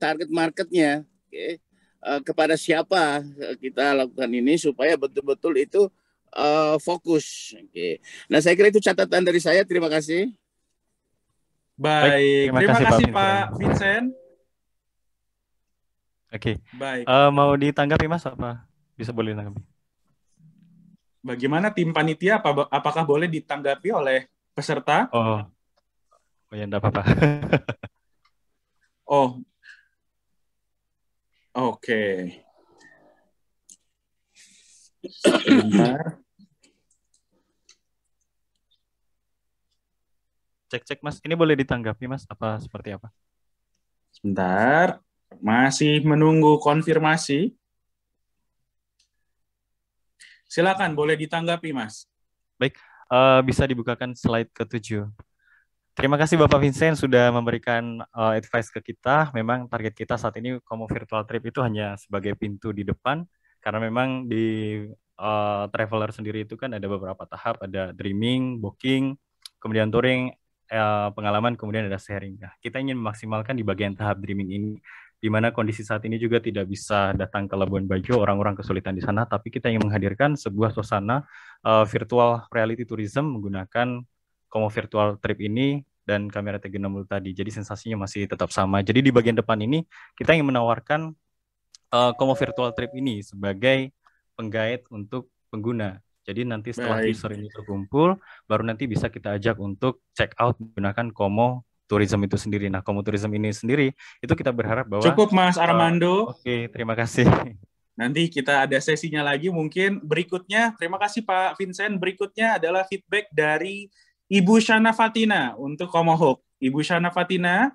I: target marketnya. Okay. Kepada siapa kita lakukan ini supaya betul-betul itu fokus. Okay. Nah, saya kira itu catatan dari saya. Terima kasih.
C: Baik, terima kasih Pak Vincent.
B: Oke.
C: Baik.
B: Mau ditanggapi Mas apa? Bisa boleh ditanggapi?
C: Bagaimana tim panitia? Apakah boleh ditanggapi oleh peserta?
B: Oh ya enggak apa-apa.
C: Oh, oke. Sebentar.
B: Cek Mas, ini boleh ditanggapi Mas? Apa seperti apa?
C: Sebentar, masih menunggu konfirmasi. Silakan, boleh ditanggapi Mas.
B: Baik, bisa dibukakan slide ke-7. Terima kasih Bapak Vincent sudah memberikan advice ke kita. Memang target kita saat ini Como Virtual Trip itu hanya sebagai pintu di depan, karena memang di traveler sendiri itu kan ada beberapa tahap, ada dreaming, booking, kemudian touring, pengalaman, kemudian ada sharing. Nah, kita ingin memaksimalkan di bagian tahap dreaming ini, di mana kondisi saat ini juga tidak bisa datang ke Labuan Bajo, orang-orang kesulitan di sana, tapi kita ingin menghadirkan sebuah suasana virtual reality tourism menggunakan Como Virtual Trip ini dan kamera T60 tadi. Jadi sensasinya masih tetap sama. Jadi di bagian depan ini kita ingin menawarkan Como Virtual Trip ini sebagai penggait untuk pengguna. Jadi nanti setelah user ini terkumpul, baru nanti bisa kita ajak untuk check out menggunakan Como Tourism itu sendiri. Nah, Como Tourism ini sendiri, itu kita berharap bahwa...
C: Cukup Mas Armando.
B: Oke, terima kasih.
C: Nanti kita ada sesinya lagi mungkin berikutnya. Terima kasih Pak Vincent. Berikutnya adalah feedback dari Ibu Shana Fatina untuk Como Hub. Ibu Shana Fatina.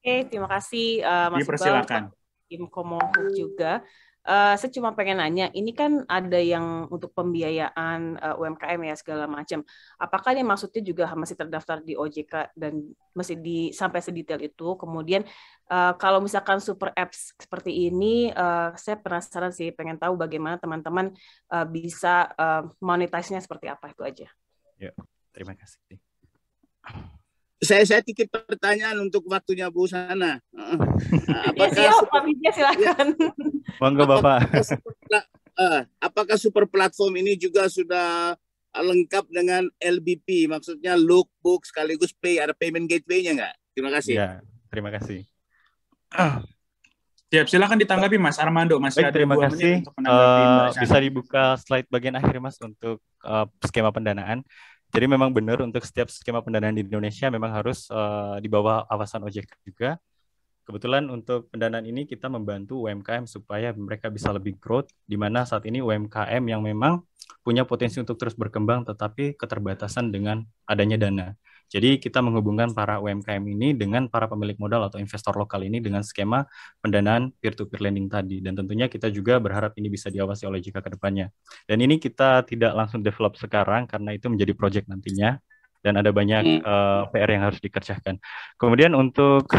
E: Oke, terima kasih Mas
C: Dipersilakan.
E: Tim Como Hub juga. Saya cuma pengen nanya, ini kan ada yang untuk pembiayaan UMKM ya segala macam. Apakah ini maksudnya juga masih terdaftar di OJK dan masih sampai sedetail itu? Kemudian kalau misalkan super apps seperti ini, saya penasaran sih, pengen tahu bagaimana teman-teman bisa monetize-nya seperti apa, itu aja.
B: Ya, terima kasih.
I: Saya titip pertanyaan untuk waktunya Bu Sana.
E: Pak Vijay silakan.
B: Monggo Bapak.
I: Apakah super platform ini juga sudah lengkap dengan LBP, maksudnya lookbook sekaligus pay, ada payment gateway-nya nggak? Terima kasih.
B: Ya, terima kasih.
C: Siap, silakan ditanggapi Mas Armando. Masih
B: Baik,
C: ada
B: terima
C: 2
B: kasih.
C: menit untuk menanggapi.
B: Bisa dibuka slide bagian akhir Mas untuk skema pendanaan. Jadi memang benar untuk setiap skema pendanaan di Indonesia memang harus di bawah awasan OJK juga. Kebetulan untuk pendanaan ini kita membantu UMKM supaya mereka bisa lebih growth, di mana saat ini UMKM yang memang punya potensi untuk terus berkembang tetapi keterbatasan dengan adanya dana. Jadi kita menghubungkan para UMKM ini dengan para pemilik modal atau investor lokal ini dengan skema pendanaan peer-to-peer lending tadi. Dan tentunya kita juga berharap ini bisa diawasi oleh OJK ke depannya. Dan ini kita tidak langsung develop sekarang karena itu menjadi project nantinya dan ada banyak PR yang harus dikerjakan. Kemudian untuk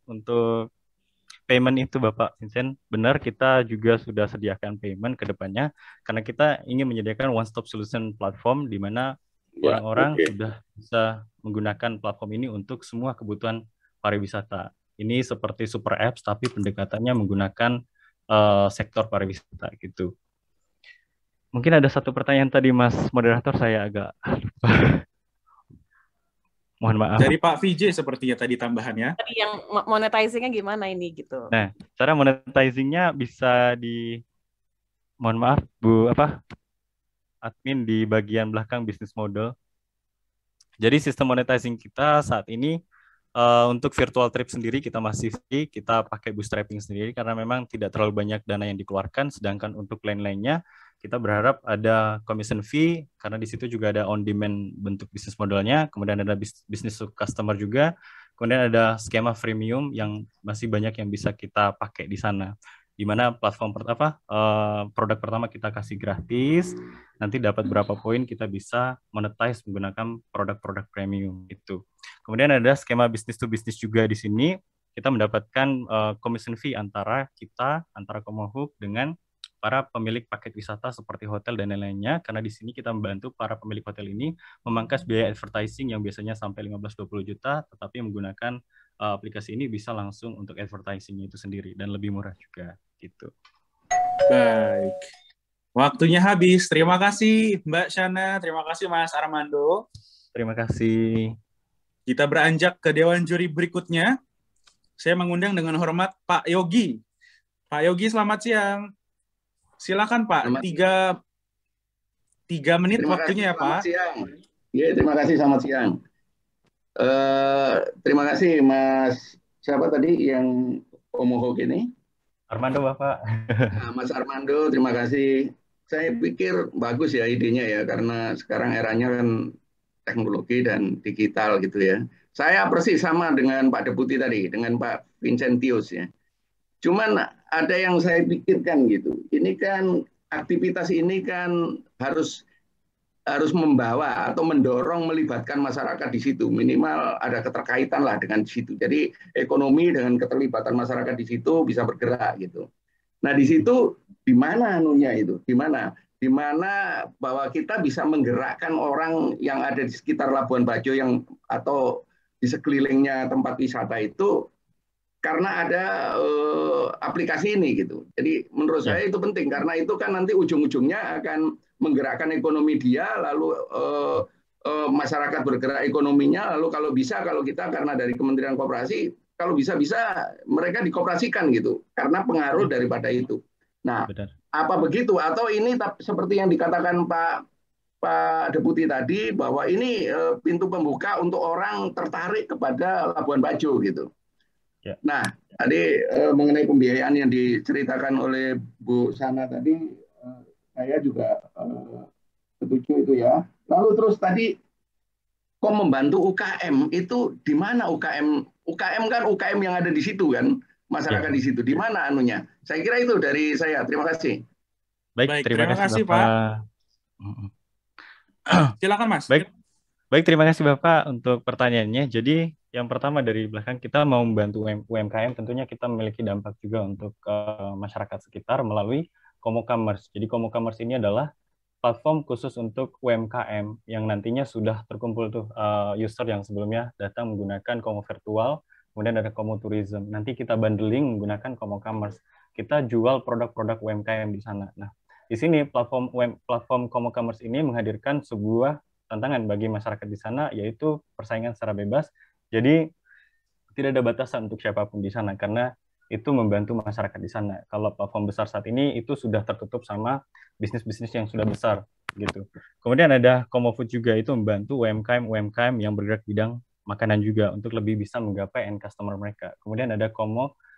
B: untuk payment itu Bapak Vincent, benar kita juga sudah sediakan payment ke depannya karena kita ingin menyediakan one stop solution platform di mana orang-orang sudah bisa menggunakan platform ini untuk semua kebutuhan pariwisata. Ini seperti super apps tapi pendekatannya menggunakan sektor pariwisata gitu. Mungkin ada satu pertanyaan tadi Mas moderator, saya agak lupa. Mohon maaf.
C: Dari Pak Vijay sepertinya tadi tambahannya.
E: Tadi yang monetizing-nya gimana ini gitu.
B: Nah, cara monetizing-nya bisa mohon maaf Bu admin di bagian belakang bisnis model. Jadi sistem monetizing kita saat ini untuk virtual trip sendiri kita masih free, kita pakai bootstrapping sendiri karena memang tidak terlalu banyak dana yang dikeluarkan, sedangkan untuk lain-lainnya kita berharap ada commission fee karena di situ juga ada on demand bentuk bisnis modelnya, kemudian ada bisnis to customer juga, kemudian ada skema freemium yang masih banyak yang bisa kita pakai di sana. di mana produk pertama kita kasih gratis, nanti dapat berapa poin kita bisa monetize menggunakan produk-produk premium itu. Kemudian ada skema bisnis to bisnis juga di sini, kita mendapatkan commission fee antara Komohub dengan para pemilik paket wisata seperti hotel dan lain-lainnya, karena di sini kita membantu para pemilik hotel ini memangkas biaya advertising yang biasanya sampai 15-20 juta, tetapi menggunakan aplikasi ini bisa langsung untuk advertising itu sendiri dan lebih murah juga gitu.
C: Baik. Waktunya habis. Terima kasih Mbak Shana, terima kasih Mas Armando.
B: Terima kasih.
C: Kita beranjak ke dewan juri berikutnya. Saya mengundang dengan hormat Pak Yogi. Pak Yogi, selamat siang. Silakan Pak, 3 menit waktunya ya Pak.
J: Selamat siang. Ya, terima kasih, selamat siang. Terima kasih Mas, siapa tadi yang Komohub ini?
B: Armando Bapak.
J: Nah, Mas Armando, terima kasih. Saya pikir bagus ya idenya ya, karena sekarang eranya kan teknologi dan digital gitu ya. Saya persis sama dengan Pak Deputi tadi, dengan Pak Vincentius ya. Cuman ada yang saya pikirkan gitu. Ini kan aktivitas ini kan harus membawa atau mendorong melibatkan masyarakat di situ. Minimal ada keterkaitan lah dengan di situ. Jadi ekonomi dengan keterlibatan masyarakat di situ bisa bergerak gitu. Nah di situ di mana anunya itu? Di mana bahwa kita bisa menggerakkan orang yang ada di sekitar Labuan Bajo atau di sekelilingnya tempat wisata itu karena ada aplikasi ini gitu. Jadi menurut saya itu penting karena itu kan nanti ujung-ujungnya akan menggerakkan ekonomi dia, lalu masyarakat bergerak ekonominya, lalu kalau kita karena dari Kementerian Koperasi, kalau bisa mereka dikoperasikan gitu karena pengaruh daripada itu. Nah, apa begitu? Atau ini seperti yang dikatakan Pak Deputi tadi bahwa ini pintu pembuka untuk orang tertarik kepada Labuan Bajo gitu. Nah, tadi mengenai pembiayaan yang diceritakan oleh Bu Shana tadi, saya juga setuju itu ya. Lalu terus tadi, kok membantu UKM, itu di mana UKM? UKM kan UKM yang ada di situ kan, masyarakat di situ. Di mana anunya? Saya kira itu dari saya. Terima kasih.
B: Baik, terima kasih Bapak.
C: Silakan Mas.
B: Baik, terima kasih Bapak untuk pertanyaannya. Jadi yang pertama dari belakang kita mau membantu UMKM, tentunya kita memiliki dampak juga untuk masyarakat sekitar melalui Komocommerce. Jadi Komocommerce ini adalah platform khusus untuk UMKM yang nantinya sudah terkumpul tuh user yang sebelumnya datang menggunakan Komo Virtual, kemudian ada Komo Tourism. Nanti kita bundling menggunakan Komocommerce. Kita jual produk-produk UMKM di sana. Nah, di sini platform Komocommerce ini menghadirkan sebuah tantangan bagi masyarakat di sana, yaitu persaingan secara bebas. Jadi tidak ada batasan untuk siapapun di sana karena itu membantu masyarakat di sana. Kalau platform besar saat ini itu sudah tertutup sama bisnis-bisnis yang sudah besar gitu. Kemudian ada Komofood juga, itu membantu UMKM yang bergerak bidang makanan juga untuk lebih bisa menggapai end customer mereka. Kemudian ada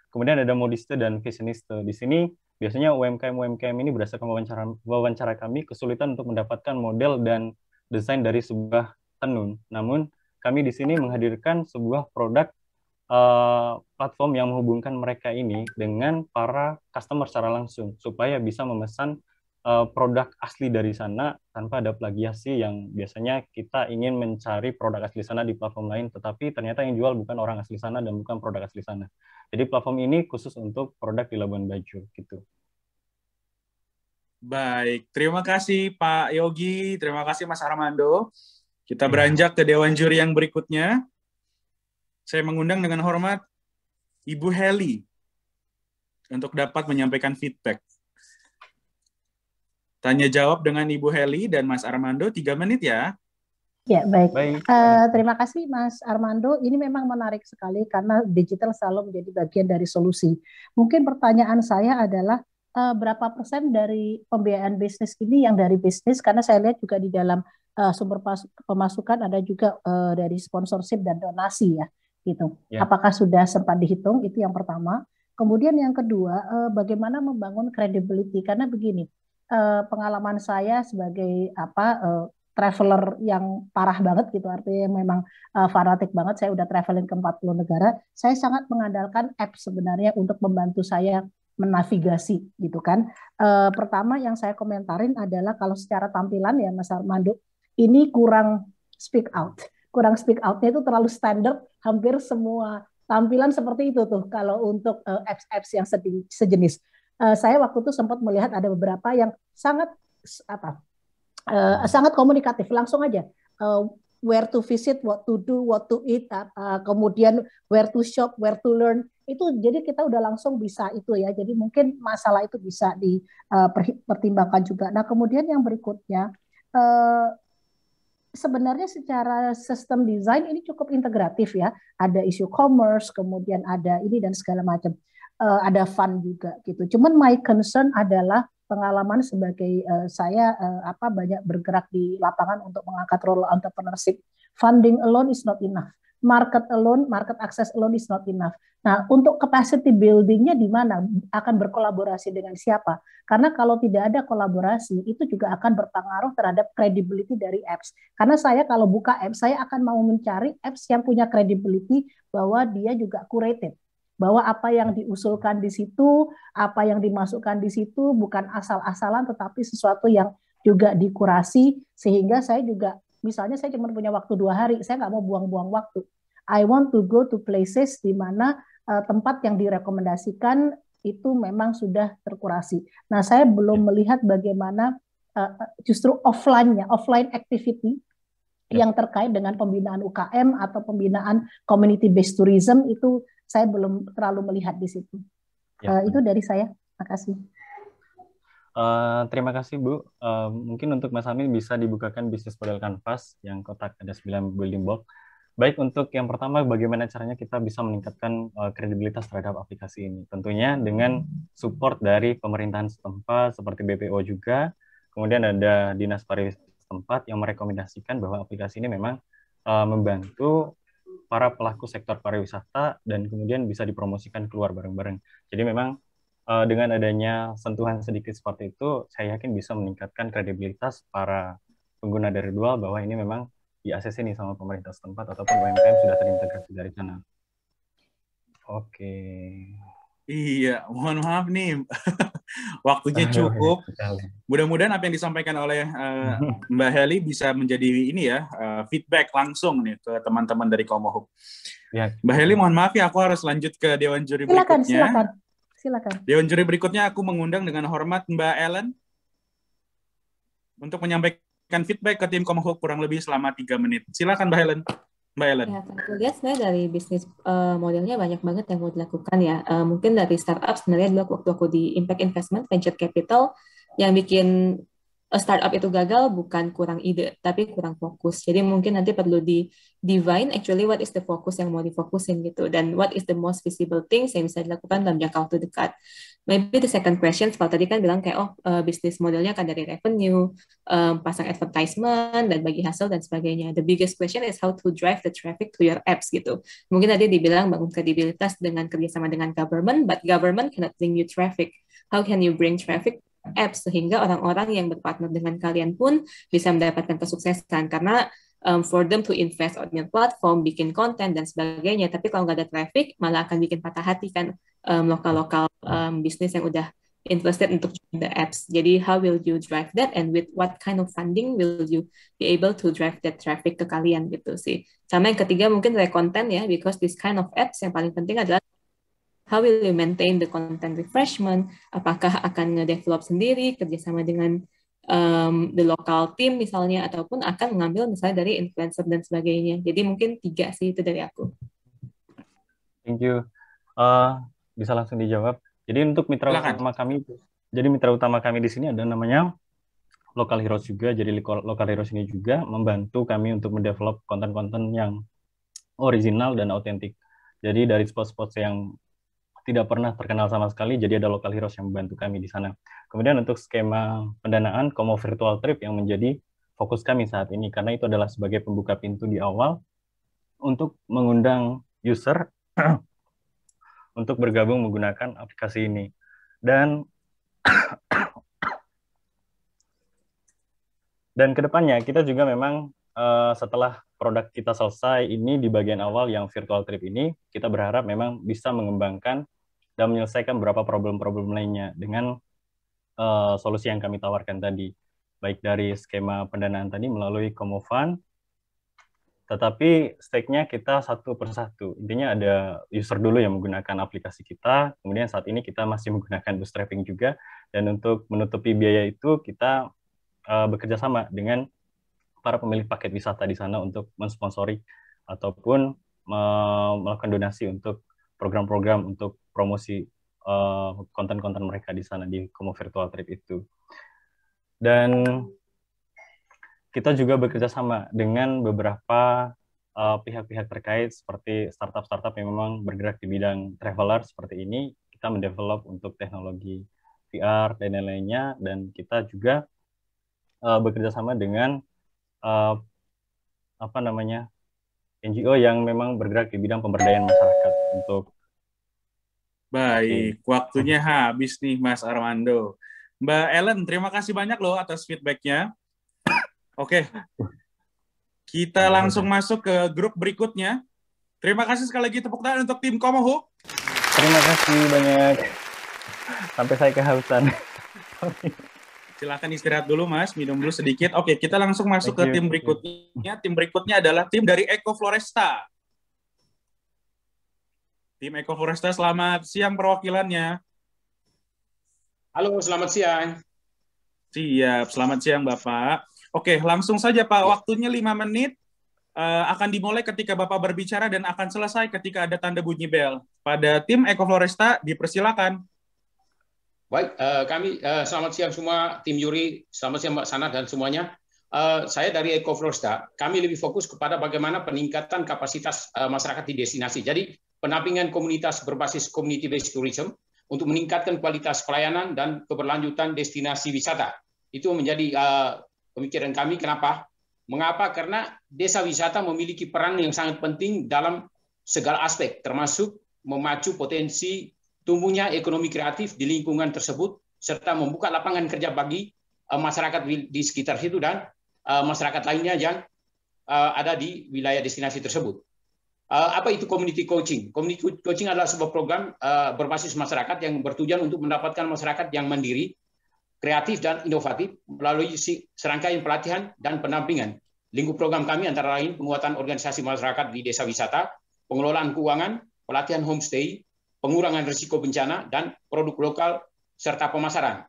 B: kemudian ada Modiste dan Fashioniste. Di sini biasanya UMKM ini berdasarkan wawancara kami kesulitan untuk mendapatkan model dan desain dari sebuah tenun. Namun kami di sini menghadirkan sebuah produk platform yang menghubungkan mereka ini dengan para customer secara langsung supaya bisa memesan produk asli dari sana tanpa ada plagiasi yang biasanya kita ingin mencari produk asli sana di platform lain, tetapi ternyata yang jual bukan orang asli sana dan bukan produk asli sana. Jadi platform ini khusus untuk produk di Labuan Bajo gitu.
C: Baik, terima kasih Pak Yogi, terima kasih Mas Armando. Kita beranjak ke dewan juri yang berikutnya. Saya mengundang dengan hormat Ibu Heli untuk dapat menyampaikan feedback. Tanya jawab dengan Ibu Heli dan Mas Armando 3 menit ya.
F: Ya, baik. Terima kasih Mas Armando. Ini memang menarik sekali karena digital selalu menjadi bagian dari solusi. Mungkin pertanyaan saya adalah berapa persen dari pembiayaan bisnis ini yang dari bisnis? Karena saya lihat juga di dalam sumber pemasukan ada juga dari sponsorship dan donasi ya, gitu. Ya. Apakah sudah sempat dihitung? Itu yang pertama. Kemudian yang kedua, bagaimana membangun credibility? Karena begini, pengalaman saya sebagai traveler yang parah banget gitu, artinya memang fanatik banget. Saya udah traveling ke 40 negara. Saya sangat mengandalkan app sebenarnya untuk membantu saya menavigasi gitu kan. Pertama yang saya komentarin adalah kalau secara tampilan ya Mas Armando, ini kurang speak out. Kurang speak out-nya itu terlalu standar, hampir semua tampilan seperti itu tuh kalau untuk apps-apps yang sejenis. Saya waktu itu sempat melihat ada beberapa yang sangat sangat komunikatif, langsung aja where to visit, what to do, what to eat, kemudian where to shop, where to learn. Itu jadi kita udah langsung bisa itu ya. Jadi mungkin masalah itu bisa dipertimbangkan juga. Nah, kemudian yang berikutnya sebenarnya secara sistem desain ini cukup integratif ya. Ada isu commerce, kemudian ada ini dan segala macam. Ada fun juga gitu. Cuman my concern adalah pengalaman sebagai saya banyak bergerak di lapangan untuk mengangkat role entrepreneurship. Funding alone is not enough. Market access alone is not enough. Nah, untuk capacity building-nya di mana? Akan berkolaborasi dengan siapa? Karena kalau tidak ada kolaborasi, itu juga akan berpengaruh terhadap credibility dari apps. Karena saya kalau buka apps, saya akan mau mencari apps yang punya credibility bahwa dia juga curated. Bahwa apa yang diusulkan di situ, apa yang dimasukkan di situ bukan asal-asalan, tetapi sesuatu yang juga dikurasi, sehingga saya juga, misalnya saya cuma punya waktu 2 hari, saya nggak mau buang-buang waktu. I want to go to places di mana tempat yang direkomendasikan itu memang sudah terkurasi. Nah, saya belum melihat bagaimana justru offline activity yang terkait dengan pembinaan UKM atau pembinaan community-based tourism itu saya belum terlalu melihat di situ. Itu dari saya. Makasih.
B: Terima kasih Bu. Mungkin untuk Mas Amin bisa dibukakan bisnis model Canvas yang kotak ada 9 building block. Baik, untuk yang pertama bagaimana caranya kita bisa meningkatkan kredibilitas terhadap aplikasi ini. Tentunya dengan support dari pemerintahan setempat seperti BPO juga. Kemudian ada Dinas Pariwisata setempat yang merekomendasikan bahwa aplikasi ini memang membantu para pelaku sektor pariwisata dan kemudian bisa dipromosikan keluar bareng-bareng. Jadi memang dengan adanya sentuhan sedikit seperti itu, saya yakin bisa meningkatkan kredibilitas para pengguna dari dual bahwa ini memang di-ACC nih sama pemerintah setempat ataupun UMKM sudah terintegrasi dari sana. Oke.
C: Iya, mohon maaf nih, waktunya cukup. Mudah-mudahan apa yang disampaikan oleh Mbak Heli bisa menjadi ini ya, feedback langsung nih ke teman-teman dari Komohub. Ya. Mbak Heli, mohon maaf ya, aku harus lanjut ke Dewan Juri berikutnya.
F: Silakan.
C: Dewan Juri berikutnya aku mengundang dengan hormat Mbak Ellen untuk menyampaikan feedback ke tim Komohub kurang lebih selama 3 menit. Silakan Mbak Ellen. Mbak Ellen.
K: Ya, tentu lihat sebenarnya dari bisnis modelnya banyak banget yang mau dilakukan ya. Mungkin dari startup sebenarnya dulu waktu aku di Impact Investment, Venture Capital, yang bikin startup itu gagal bukan kurang ide, tapi kurang fokus. Jadi mungkin nanti perlu di-divine actually what is the focus yang mau difokusin gitu, dan what is the most visible things yang bisa dilakukan dalam jangka waktu dekat. Maybe the second question, kalau tadi kan bilang kayak, bisnis modelnya kan dari revenue, pasang advertisement, dan bagi hasil, dan sebagainya. The biggest question is how to drive the traffic to your apps gitu. Mungkin tadi dibilang bangun kredibilitas dengan kerjasama dengan government, but government cannot bring you traffic. How can you bring traffic apps sehingga orang-orang yang berpartner dengan kalian pun bisa mendapatkan kesuksesan, karena for them to invest on your platform, bikin konten dan sebagainya, tapi kalau nggak ada traffic malah akan bikin patah hati kan lokal-lokal bisnis yang udah interested untuk the apps. Jadi how will you drive that, and with what kind of funding will you be able to drive that traffic ke kalian gitu sih. Sama yang ketiga mungkin dari konten ya, because this kind of apps yang paling penting adalah how will you maintain the content refreshment? Apakah akan nge-develop sendiri, kerjasama dengan the local team misalnya, ataupun akan mengambil misalnya dari influencer dan sebagainya. Jadi mungkin 3 sih itu dari aku.
B: Thank you. Bisa langsung dijawab. Jadi untuk mitra utama kami, di sini ada namanya Local Heroes juga. Jadi Local Heroes ini juga membantu kami untuk mendevelop konten-konten yang original dan autentik. Jadi dari spot-spot yang tidak pernah terkenal sama sekali, jadi ada Local Heroes yang membantu kami di sana. Kemudian untuk skema pendanaan, Komo Virtual Trip yang menjadi fokus kami saat ini, karena itu adalah sebagai pembuka pintu di awal untuk mengundang user untuk bergabung menggunakan aplikasi ini. Dan kedepannya kita juga memang setelah produk kita selesai ini di bagian awal yang Virtual Trip ini, kita berharap memang bisa mengembangkan dan menyelesaikan beberapa problem-problem lainnya dengan solusi yang kami tawarkan tadi, baik dari skema pendanaan tadi melalui Como Fund, tetapi stake-nya kita satu persatu. Intinya ada user dulu yang menggunakan aplikasi kita, kemudian saat ini kita masih menggunakan bootstrapping juga, dan untuk menutupi biaya itu kita bekerja sama dengan para pemilik paket wisata di sana untuk mensponsori ataupun melakukan donasi untuk program-program untuk promosi konten-konten mereka di sana di Como Virtual Trip itu. Dan kita juga bekerja sama dengan beberapa pihak-pihak terkait seperti startup-startup yang memang bergerak di bidang traveler seperti ini. Kita mendevelop untuk teknologi VR dan lain-lainnya, dan kita juga bekerja sama dengan NGO yang memang bergerak di bidang pemberdayaan masyarakat untuk.
C: Baik, waktunya habis nih Mas Armando. Mbak Ellen, terima kasih banyak loh atas feedback-nya. Oke, kita langsung masuk ke grup berikutnya. Terima kasih sekali lagi, tepuk tangan untuk tim Komohub.
B: Terima kasih banyak. Sampai saya kehausan.
C: Silakan istirahat dulu Mas, minum dulu sedikit. Oke, kita langsung masuk ke tim berikutnya. Tim berikutnya adalah tim dari Eko Floresta. Tim Eko Floresta, selamat siang perwakilannya.
L: Halo, selamat siang.
C: Siap, selamat siang Bapak. Oke, langsung saja Pak, waktunya 5 menit. Akan dimulai ketika Bapak berbicara dan akan selesai ketika ada tanda bunyi bel. Pada tim Eko Floresta, dipersilakan.
L: Baik, kami selamat siang semua, tim Yuri, selamat siang Mbak Sana dan semuanya. Saya dari Eko Floresta, kami lebih fokus kepada bagaimana peningkatan kapasitas masyarakat di destinasi. Jadi, pendampingan komunitas berbasis community-based tourism untuk meningkatkan kualitas pelayanan dan keberlanjutan destinasi wisata. Itu menjadi pemikiran kami. Kenapa? Mengapa? Karena desa wisata memiliki peran yang sangat penting dalam segala aspek, termasuk memacu potensi tumbuhnya ekonomi kreatif di lingkungan tersebut, serta membuka lapangan kerja bagi masyarakat di sekitar situ dan masyarakat lainnya yang ada di wilayah destinasi tersebut. Apa itu community coaching? Community coaching adalah sebuah program berbasis masyarakat yang bertujuan untuk mendapatkan masyarakat yang mandiri, kreatif, dan inovatif melalui serangkaian pelatihan dan pendampingan. Lingkup program kami antara lain penguatan organisasi masyarakat di desa wisata, pengelolaan keuangan, pelatihan homestay, pengurangan risiko bencana, dan produk lokal serta pemasaran.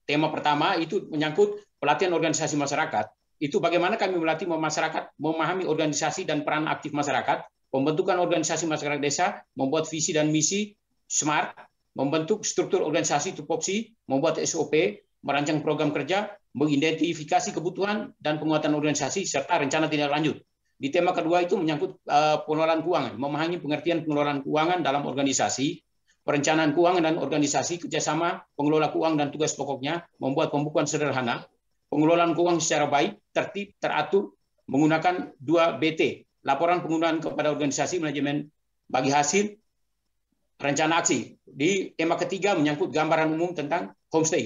L: Tema pertama itu menyangkut pelatihan organisasi masyarakat. Itu bagaimana kami melatih masyarakat memahami organisasi dan peran aktif masyarakat, pembentukan organisasi masyarakat desa, membuat visi dan misi SMART, membentuk struktur organisasi tupoksi, membuat SOP, merancang program kerja, mengidentifikasi kebutuhan dan penguatan organisasi, serta rencana tindak lanjut. Di tema kedua itu menyangkut pengelolaan keuangan, memahami pengertian pengelolaan keuangan dalam organisasi, perencanaan keuangan dan organisasi, kerjasama, pengelola keuangan dan tugas pokoknya, membuat pembukuan sederhana, pengelolaan keuangan secara baik, tertib, teratur, menggunakan 2BT, laporan penggunaan kepada organisasi, manajemen bagi hasil, rencana aksi. Di tema ketiga menyangkut gambaran umum tentang homestay,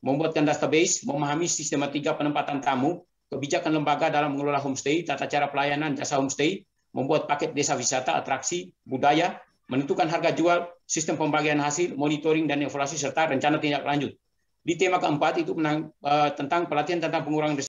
L: membuatkan database, memahami sistematika penempatan tamu, kebijakan lembaga dalam mengelola homestay, tata cara pelayanan jasa homestay, membuat paket desa wisata, atraksi, budaya, menentukan harga jual, sistem pembagian hasil, monitoring dan evaluasi, serta rencana tindak lanjut. Di tema keempat itu tentang pelatihan tentang pengurangan